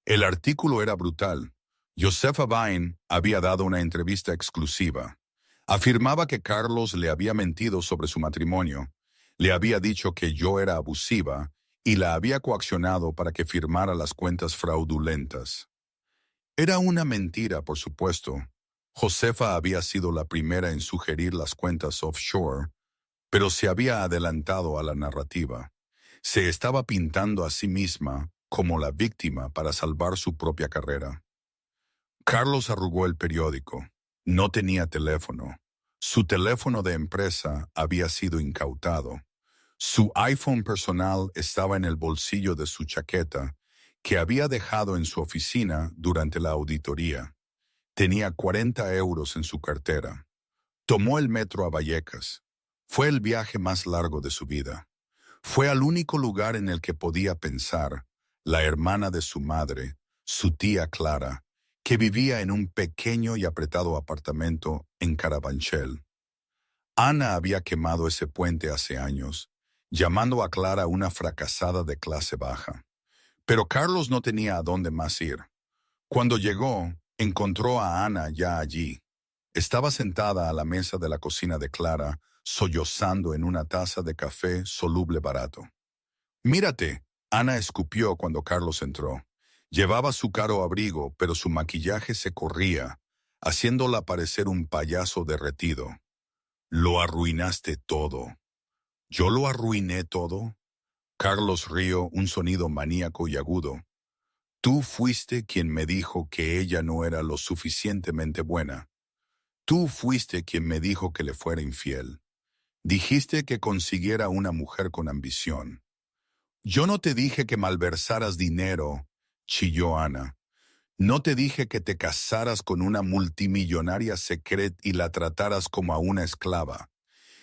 El artículo era brutal. Josefa Vine había dado una entrevista exclusiva. Afirmaba que Carlos le había mentido sobre su matrimonio, le había dicho que yo era abusiva y la había coaccionado para que firmara las cuentas fraudulentas. Era una mentira, por supuesto. Josefa había sido la primera en sugerir las cuentas offshore, pero se había adelantado a la narrativa. Se estaba pintando a sí misma como la víctima para salvar su propia carrera. Carlos arrugó el periódico. No tenía teléfono. Su teléfono de empresa había sido incautado. Su iPhone personal estaba en el bolsillo de su chaqueta, que había dejado en su oficina durante la auditoría. Tenía 40 euros en su cartera. Tomó el metro a Vallecas. Fue el viaje más largo de su vida. Fue al único lugar en el que podía pensar, la hermana de su madre, su tía Clara, que vivía en un pequeño y apretado apartamento en Carabanchel. Ana había quemado ese puente hace años, llamando a Clara una fracasada de clase baja. Pero Carlos no tenía a dónde más ir. Cuando llegó, encontró a Ana ya allí. Estaba sentada a la mesa de la cocina de Clara, sollozando en una taza de café soluble barato. «Mírate», Ana escupió cuando Carlos entró. Llevaba su caro abrigo, pero su maquillaje se corría, haciéndola parecer un payaso derretido. «Lo arruinaste todo». «¿Yo lo arruiné todo?». Carlos rió, un sonido maníaco y agudo. «Tú fuiste quien me dijo que ella no era lo suficientemente buena. Tú fuiste quien me dijo que le fuera infiel. Dijiste que consiguiera una mujer con ambición. Yo no te dije que malversaras dinero», chilló Ana. «No te dije que te casaras con una multimillonaria secret y la trataras como a una esclava.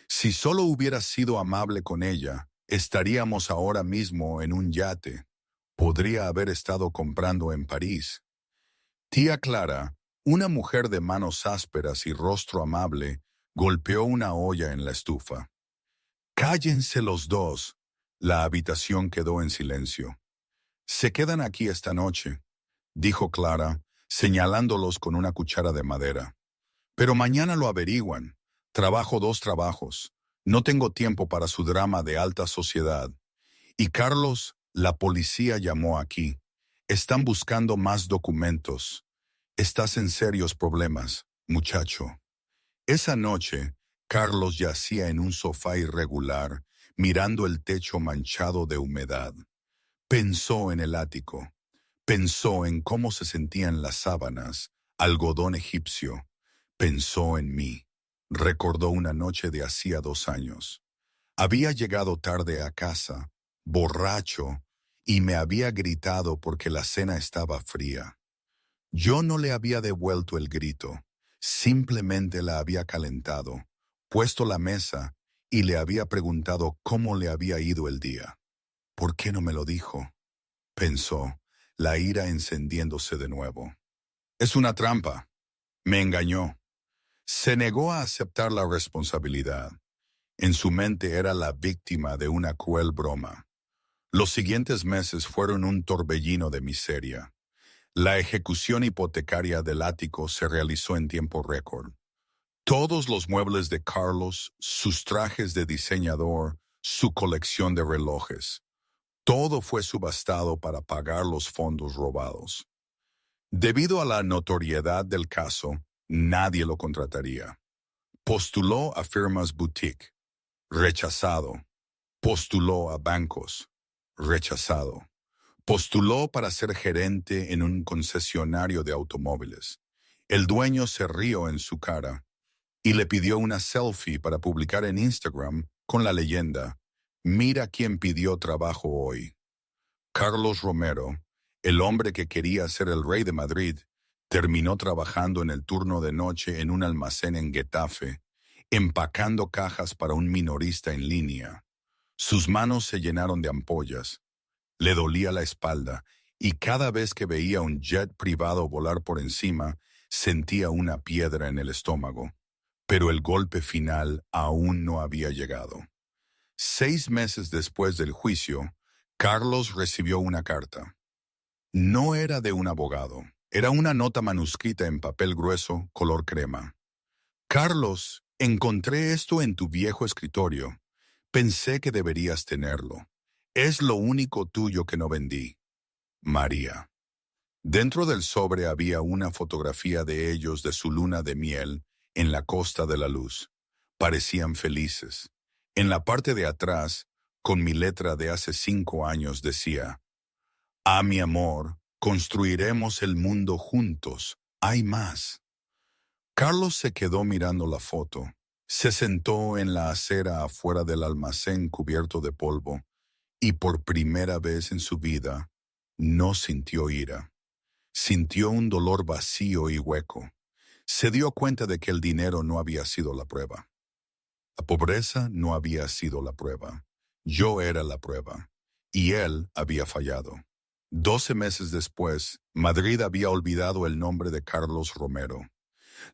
Si solo hubieras sido amable con ella, estaríamos ahora mismo en un yate. Podría haber estado comprando en París». Tía Clara, una mujer de manos ásperas y rostro amable, golpeó una olla en la estufa. «Cállense los dos». La habitación quedó en silencio. «Se quedan aquí esta noche», dijo Clara, señalándolos con una cuchara de madera. «Pero mañana lo averiguan. Trabajo 2 trabajos. No tengo tiempo para su drama de alta sociedad. Y Carlos, la policía llamó aquí. Están buscando más documentos. Estás en serios problemas, muchacho. Esa noche, Carlos yacía en un sofá irregular, mirando el techo manchado de humedad. Pensó en el ático. Pensó en cómo se sentían las sábanas, algodón egipcio. Pensó en mí. Recordó una noche de hacía 2 años. Había llegado tarde a casa, borracho, y me había gritado porque la cena estaba fría. Yo no le había devuelto el grito, simplemente la había calentado, puesto la mesa y le había preguntado cómo le había ido el día. ¿Por qué no me lo dijo? Pensó, la ira encendiéndose de nuevo. Es una trampa. Me engañó. Se negó a aceptar la responsabilidad. En su mente era la víctima de una cruel broma. Los siguientes meses fueron un torbellino de miseria. La ejecución hipotecaria del ático se realizó en tiempo récord. Todos los muebles de Carlos, sus trajes de diseñador, su colección de relojes, todo fue subastado para pagar los fondos robados. Debido a la notoriedad del caso, nadie lo contrataría. Postuló a firmas boutique, rechazado. Postuló a bancos, rechazado. Postuló para ser gerente en un concesionario de automóviles. El dueño se rió en su cara y le pidió una selfie para publicar en Instagram con la leyenda: "Mira quién pidió trabajo hoy". Carlos Romero, el hombre que quería ser el rey de Madrid, terminó trabajando en el turno de noche en un almacén en Getafe, empacando cajas para un minorista en línea. Sus manos se llenaron de ampollas. Le dolía la espalda y cada vez que veía un jet privado volar por encima, sentía una piedra en el estómago. Pero el golpe final aún no había llegado. 6 meses después del juicio, Carlos recibió una carta. No era de un abogado, era una nota manuscrita en papel grueso, color crema. Carlos, encontré esto en tu viejo escritorio. Pensé que deberías tenerlo. Es lo único tuyo que no vendí. María. Dentro del sobre había una fotografía de ellos de su luna de miel en la Costa de la Luz. Parecían felices. En la parte de atrás, con mi letra de hace 5 años, decía: "A mi amor, construiremos el mundo juntos. Hay más". Carlos se quedó mirando la foto. Se sentó en la acera afuera del almacén cubierto de polvo y por primera vez en su vida no sintió ira. Sintió un dolor vacío y hueco. Se dio cuenta de que el dinero no había sido la prueba. La pobreza no había sido la prueba. Yo era la prueba. Y él había fallado. 12 meses después, Madrid había olvidado el nombre de Carlos Romero.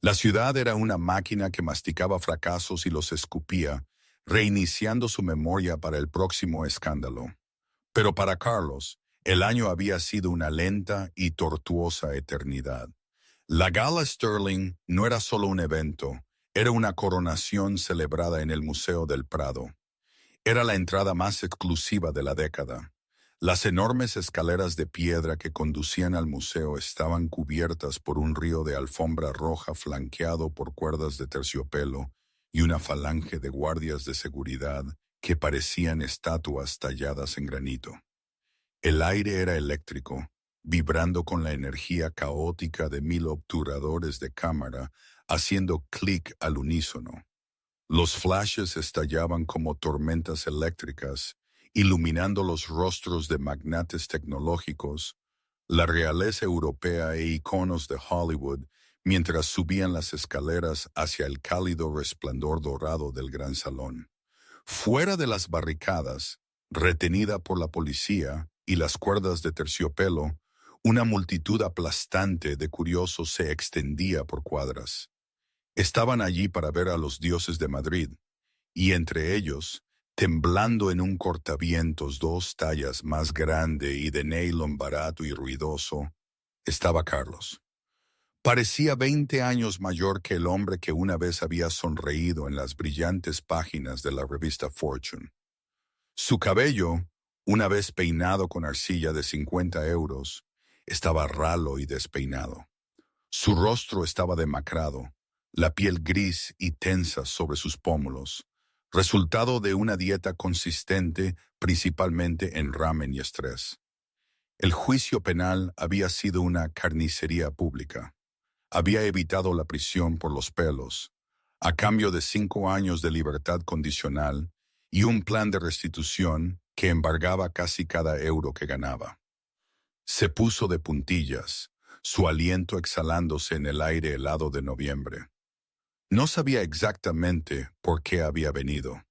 La ciudad era una máquina que masticaba fracasos y los escupía, reiniciando su memoria para el próximo escándalo. Pero para Carlos, el año había sido una lenta y tortuosa eternidad. La Gala Sterling no era solo un evento, era una coronación celebrada en el Museo del Prado. Era la entrada más exclusiva de la década. Las enormes escaleras de piedra que conducían al museo estaban cubiertas por un río de alfombra roja flanqueado por cuerdas de terciopelo y una falange de guardias de seguridad que parecían estatuas talladas en granito. El aire era eléctrico, vibrando con la energía caótica de 1000 obturadores de cámara, haciendo clic al unísono. Los flashes estallaban como tormentas eléctricas, iluminando los rostros de magnates tecnológicos, la realeza europea e iconos de Hollywood, mientras subían las escaleras hacia el cálido resplandor dorado del gran salón. Fuera de las barricadas, retenida por la policía y las cuerdas de terciopelo, una multitud aplastante de curiosos se extendía por cuadras. Estaban allí para ver a los dioses de Madrid, y entre ellos, temblando en un cortavientos 2 tallas más grande y de nylon barato y ruidoso, estaba Carlos. Parecía 20 años mayor que el hombre que una vez había sonreído en las brillantes páginas de la revista Fortune. Su cabello, una vez peinado con arcilla de 50 euros, estaba ralo y despeinado. Su rostro estaba demacrado, la piel gris y tensa sobre sus pómulos, resultado de una dieta consistente principalmente en ramen y estrés. El juicio penal había sido una carnicería pública. Había evitado la prisión por los pelos, a cambio de 5 años de libertad condicional y un plan de restitución que embargaba casi cada euro que ganaba. Se puso de puntillas, su aliento exhalándose en el aire helado de noviembre. No sabía exactamente por qué había venido.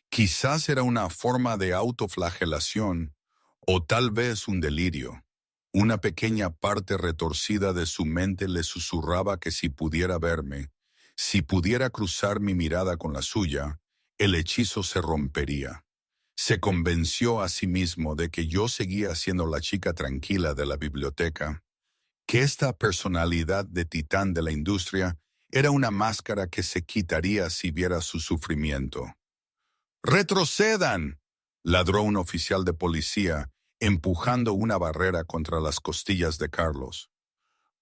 Quizás era una forma de autoflagelación o tal vez un delirio. Una pequeña parte retorcida de su mente le susurraba que si pudiera verme, si pudiera cruzar mi mirada con la suya, el hechizo se rompería. Se convenció a sí mismo de que yo seguía siendo la chica tranquila de la biblioteca, que esta personalidad de titán de la industria era una máscara que se quitaría si viera su sufrimiento. ¡Retrocedan!, ladró un oficial de policía, empujando una barrera contra las costillas de Carlos.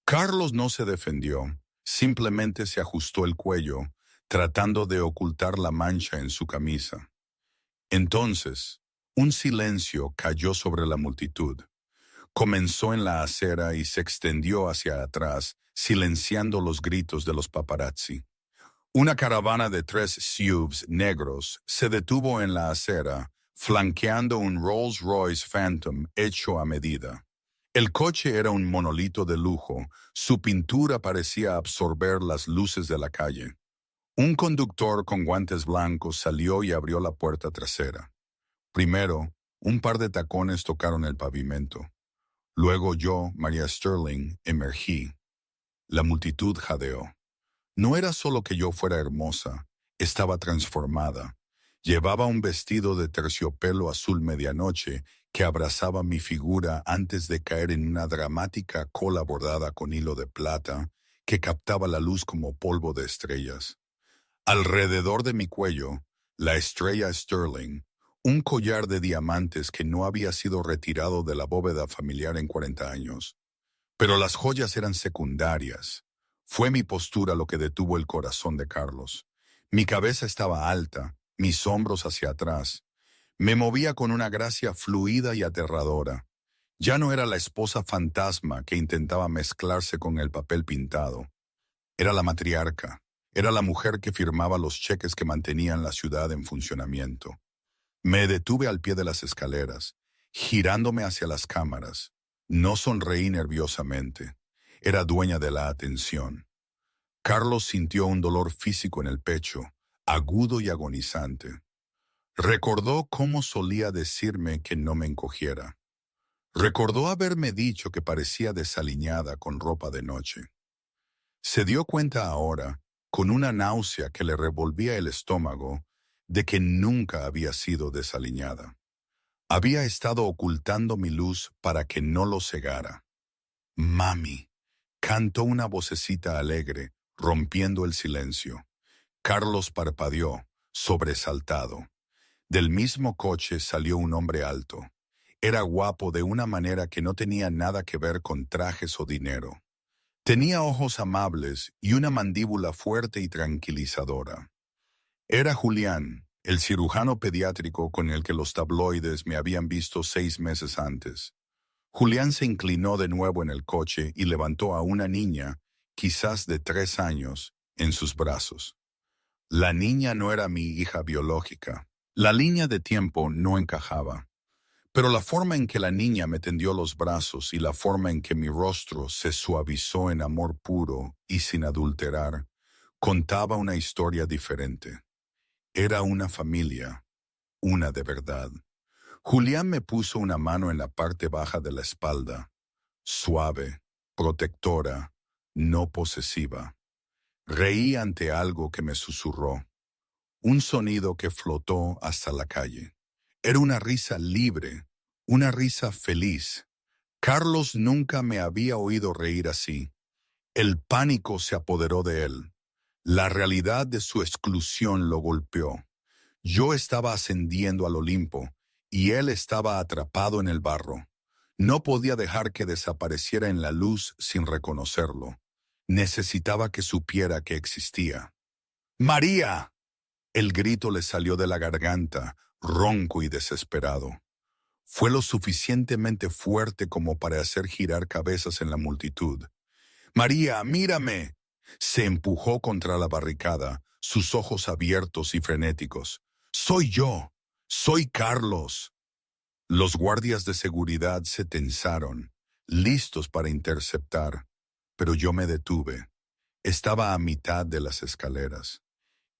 Carlos no se defendió, simplemente se ajustó el cuello, tratando de ocultar la mancha en su camisa. Entonces, un silencio cayó sobre la multitud. Comenzó en la acera y se extendió hacia atrás, silenciando los gritos de los paparazzi. Una caravana de 3 SUVs negros se detuvo en la acera, flanqueando un Rolls-Royce Phantom hecho a medida. El coche era un monolito de lujo, su pintura parecía absorber las luces de la calle. Un conductor con guantes blancos salió y abrió la puerta trasera. Primero, un par de tacones tocaron el pavimento. Luego yo, María Sterling, emergí. La multitud jadeó. No era solo que yo fuera hermosa, estaba transformada. Llevaba un vestido de terciopelo azul medianoche que abrazaba mi figura antes de caer en una dramática cola bordada con hilo de plata que captaba la luz como polvo de estrellas. Alrededor de mi cuello, la estrella Sterling, un collar de diamantes que no había sido retirado de la bóveda familiar en 40 años. Pero las joyas eran secundarias. Fue mi postura lo que detuvo el corazón de Carlos. Mi cabeza estaba alta, mis hombros hacia atrás. Me movía con una gracia fluida y aterradora. Ya no era la esposa fantasma que intentaba mezclarse con el papel pintado. Era la matriarca. Era la mujer que firmaba los cheques que mantenían la ciudad en funcionamiento. Me detuve al pie de las escaleras, girándome hacia las cámaras. No sonreí nerviosamente. Era dueña de la atención. Carlos sintió un dolor físico en el pecho, agudo y agonizante. Recordó cómo solía decirme que no me encogiera. Recordó haberme dicho que parecía desaliñada con ropa de noche. Se dio cuenta ahora, con una náusea que le revolvía el estómago, de que nunca había sido desaliñada. Había estado ocultando mi luz para que no lo cegara. Mami, cantó una vocecita alegre, rompiendo el silencio. Carlos parpadeó, sobresaltado. Del mismo coche salió un hombre alto. Era guapo de una manera que no tenía nada que ver con trajes o dinero. Tenía ojos amables y una mandíbula fuerte y tranquilizadora. Era Julián, el cirujano pediátrico con el que los tabloides me habían visto 6 meses antes. Julián se inclinó de nuevo en el coche y levantó a una niña, quizás de 3 años, en sus brazos. La niña no era mi hija biológica. La línea de tiempo no encajaba. Pero la forma en que la niña me tendió los brazos y la forma en que mi rostro se suavizó en amor puro y sin adulterar, contaba una historia diferente. Era una familia, una de verdad. Julián me puso una mano en la parte baja de la espalda, suave, protectora, no posesiva. Reí ante algo que me susurró, un sonido que flotó hasta la calle. Era una risa libre, una risa feliz. Carlos nunca me había oído reír así. El pánico se apoderó de él. La realidad de su exclusión lo golpeó. Yo estaba ascendiendo al Olimpo y él estaba atrapado en el barro. No podía dejar que desapareciera en la luz sin reconocerlo. Necesitaba que supiera que existía. ¡María! El grito le salió de la garganta, ronco y desesperado. Fue lo suficientemente fuerte como para hacer girar cabezas en la multitud. ¡María, mírame! Se empujó contra la barricada, sus ojos abiertos y frenéticos. ¡Soy yo! ¡Soy Carlos! Los guardias de seguridad se tensaron, listos para interceptar, pero yo me detuve. Estaba a mitad de las escaleras.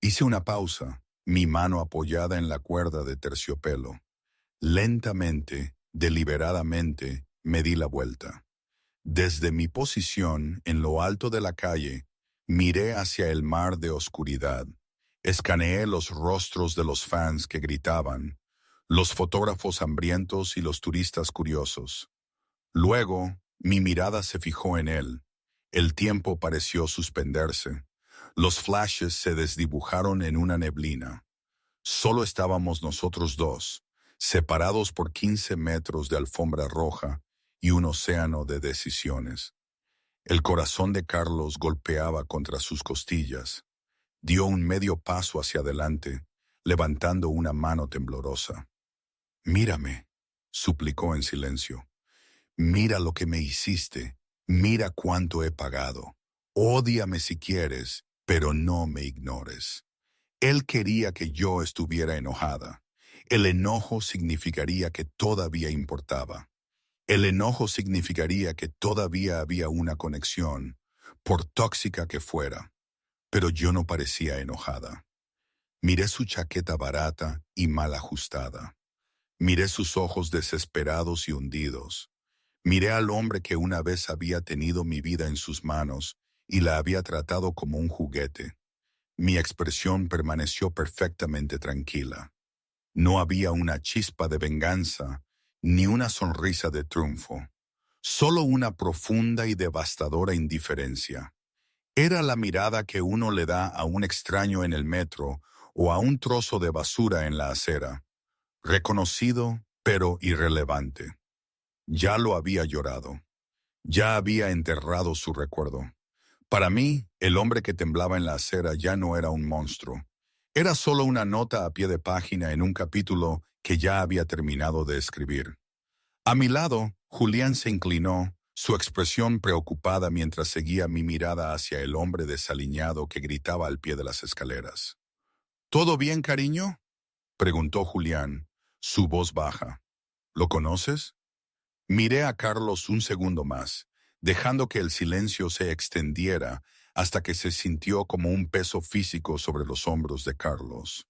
Hice una pausa, mi mano apoyada en la cuerda de terciopelo. Lentamente, deliberadamente, me di la vuelta. Desde mi posición en lo alto de la calle, miré hacia el mar de oscuridad. Escaneé los rostros de los fans que gritaban, los fotógrafos hambrientos y los turistas curiosos. Luego, mi mirada se fijó en él. El tiempo pareció suspenderse. Los flashes se desdibujaron en una neblina. Solo estábamos nosotros dos, separados por 15 metros de alfombra roja y un océano de decisiones. El corazón de Carlos golpeaba contra sus costillas. Dio un medio paso hacia adelante, levantando una mano temblorosa. «Mírame», suplicó en silencio. «Mira lo que me hiciste. Mira cuánto he pagado. Ódiame si quieres, pero no me ignores». Él quería que yo estuviera enojada. El enojo significaría que todavía importaba. El enojo significaría que todavía había una conexión, por tóxica que fuera. Pero yo no parecía enojada. Miré su chaqueta barata y mal ajustada. Miré sus ojos desesperados y hundidos. Miré al hombre que una vez había tenido mi vida en sus manos y la había tratado como un juguete. Mi expresión permaneció perfectamente tranquila. No había una chispa de venganza, ni una sonrisa de triunfo. Solo una profunda y devastadora indiferencia. Era la mirada que uno le da a un extraño en el metro o a un trozo de basura en la acera. Reconocido, pero irrelevante. Ya lo había llorado. Ya había enterrado su recuerdo. Para mí, el hombre que temblaba en la acera ya no era un monstruo. Era solo una nota a pie de página en un capítulo que ya había terminado de escribir. A mi lado, Julián se inclinó, su expresión preocupada mientras seguía mi mirada hacia el hombre desaliñado que gritaba al pie de las escaleras. «¿Todo bien, cariño?», preguntó Julián, su voz baja. «¿Lo conoces?». Miré a Carlos un segundo más, dejando que el silencio se extendiera hasta que se sintió como un peso físico sobre los hombros de Carlos.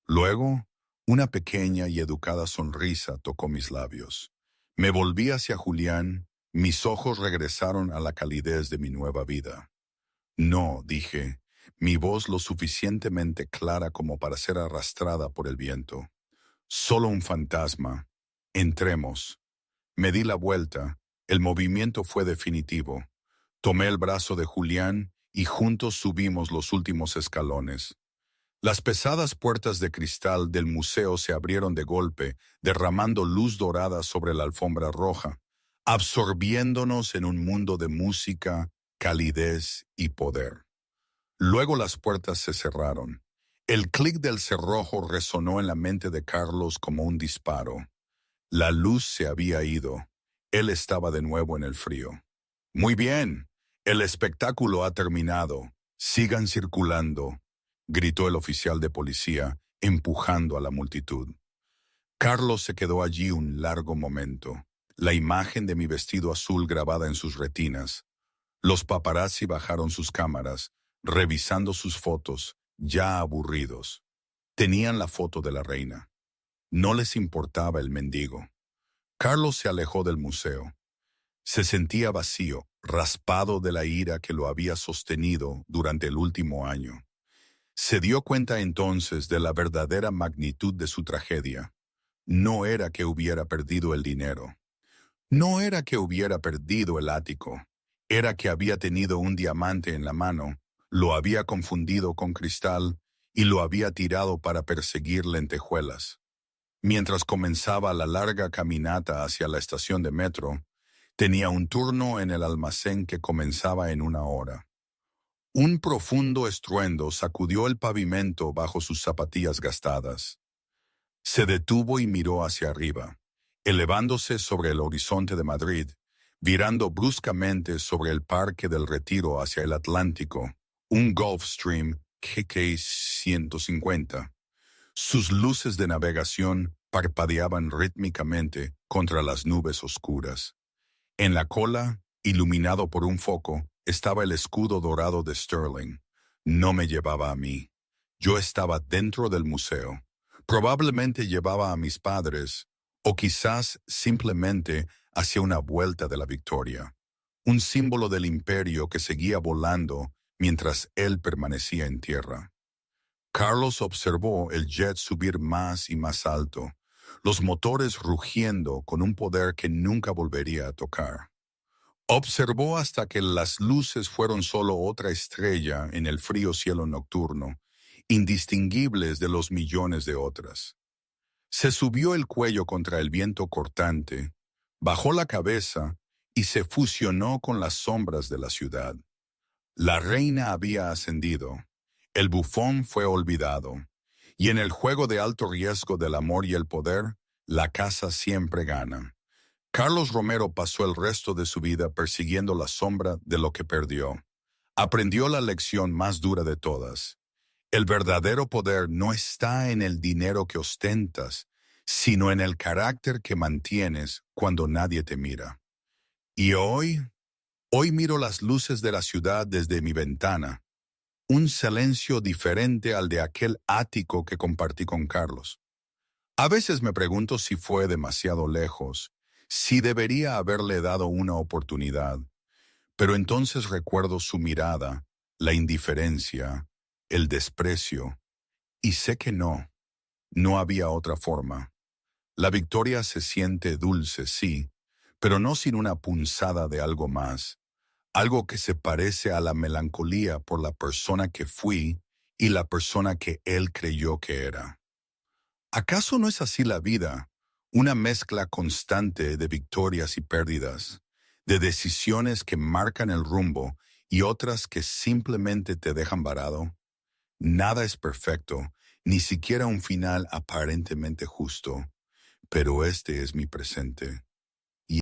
Luego, una pequeña y educada sonrisa tocó mis labios. Me volví hacia Julián, mis ojos regresaron a la calidez de mi nueva vida. «No», dije, mi voz lo suficientemente clara como para ser arrastrada por el viento. «Solo un fantasma. Entremos». Me di la vuelta. El movimiento fue definitivo. Tomé el brazo de Julián y juntos subimos los últimos escalones. Las pesadas puertas de cristal del museo se abrieron de golpe, derramando luz dorada sobre la alfombra roja, absorbiéndonos en un mundo de música, calidez y poder. Luego las puertas se cerraron. El clic del cerrojo resonó en la mente de Carlos como un disparo. La luz se había ido. Él estaba de nuevo en el frío. «Muy bien, el espectáculo ha terminado. Sigan circulando», gritó el oficial de policía, empujando a la multitud. Carlos se quedó allí un largo momento, la imagen de mi vestido azul grabada en sus retinas. Los paparazzi bajaron sus cámaras, revisando sus fotos, ya aburridos. Tenían la foto de la reina. No les importaba el mendigo. Carlos se alejó del museo. Se sentía vacío, raspado de la ira que lo había sostenido durante el último año. Se dio cuenta entonces de la verdadera magnitud de su tragedia. No era que hubiera perdido el dinero. No era que hubiera perdido el ático. era que había tenido un diamante en la mano, lo había confundido con cristal y lo había tirado para perseguir lentejuelas. Mientras comenzaba la larga caminata hacia la estación de metro, tenía un turno en el almacén que comenzaba en 1 hora. Un profundo estruendo sacudió el pavimento bajo sus zapatillas gastadas. Se detuvo y miró hacia arriba, elevándose sobre el horizonte de Madrid, virando bruscamente sobre el Parque del Retiro hacia el Atlántico, un Gulfstream GK 150. Sus luces de navegación parpadeaban rítmicamente contra las nubes oscuras. En la cola, iluminado por un foco, estaba el escudo dorado de Sterling. No me llevaba a mí. Yo estaba dentro del museo. Probablemente llevaba a mis padres, o quizás simplemente hacia una vuelta de la victoria. Un símbolo del imperio que seguía volando mientras él permanecía en tierra. Carlos observó el jet subir más y más alto, los motores rugiendo con un poder que nunca volvería a tocar. Observó hasta que las luces fueron solo otra estrella en el frío cielo nocturno, indistinguibles de los millones de otras. Se subió el cuello contra el viento cortante, bajó la cabeza y se fusionó con las sombras de la ciudad. La reina había ascendido, el bufón fue olvidado, y en el juego de alto riesgo del amor y el poder, la casa siempre gana. Carlos Romero pasó el resto de su vida persiguiendo la sombra de lo que perdió. Aprendió la lección más dura de todas. El verdadero poder no está en el dinero que ostentas, sino en el carácter que mantienes cuando nadie te mira. Y hoy miro las luces de la ciudad desde mi ventana, un silencio diferente al de aquel ático que compartí con Carlos. A veces me pregunto si fue demasiado lejos, si debería haberle dado una oportunidad, pero entonces recuerdo su mirada, la indiferencia, el desprecio, y sé que no había otra forma. La victoria se siente dulce, sí, pero no sin una punzada de algo más, algo que se parece a la melancolía por la persona que fui y la persona que él creyó que era. ¿Acaso no es así la vida? Una mezcla constante de victorias y pérdidas, de decisiones que marcan el rumbo y otras que simplemente te dejan varado. Nada es perfecto, ni siquiera un final aparentemente justo, pero este es mi presente.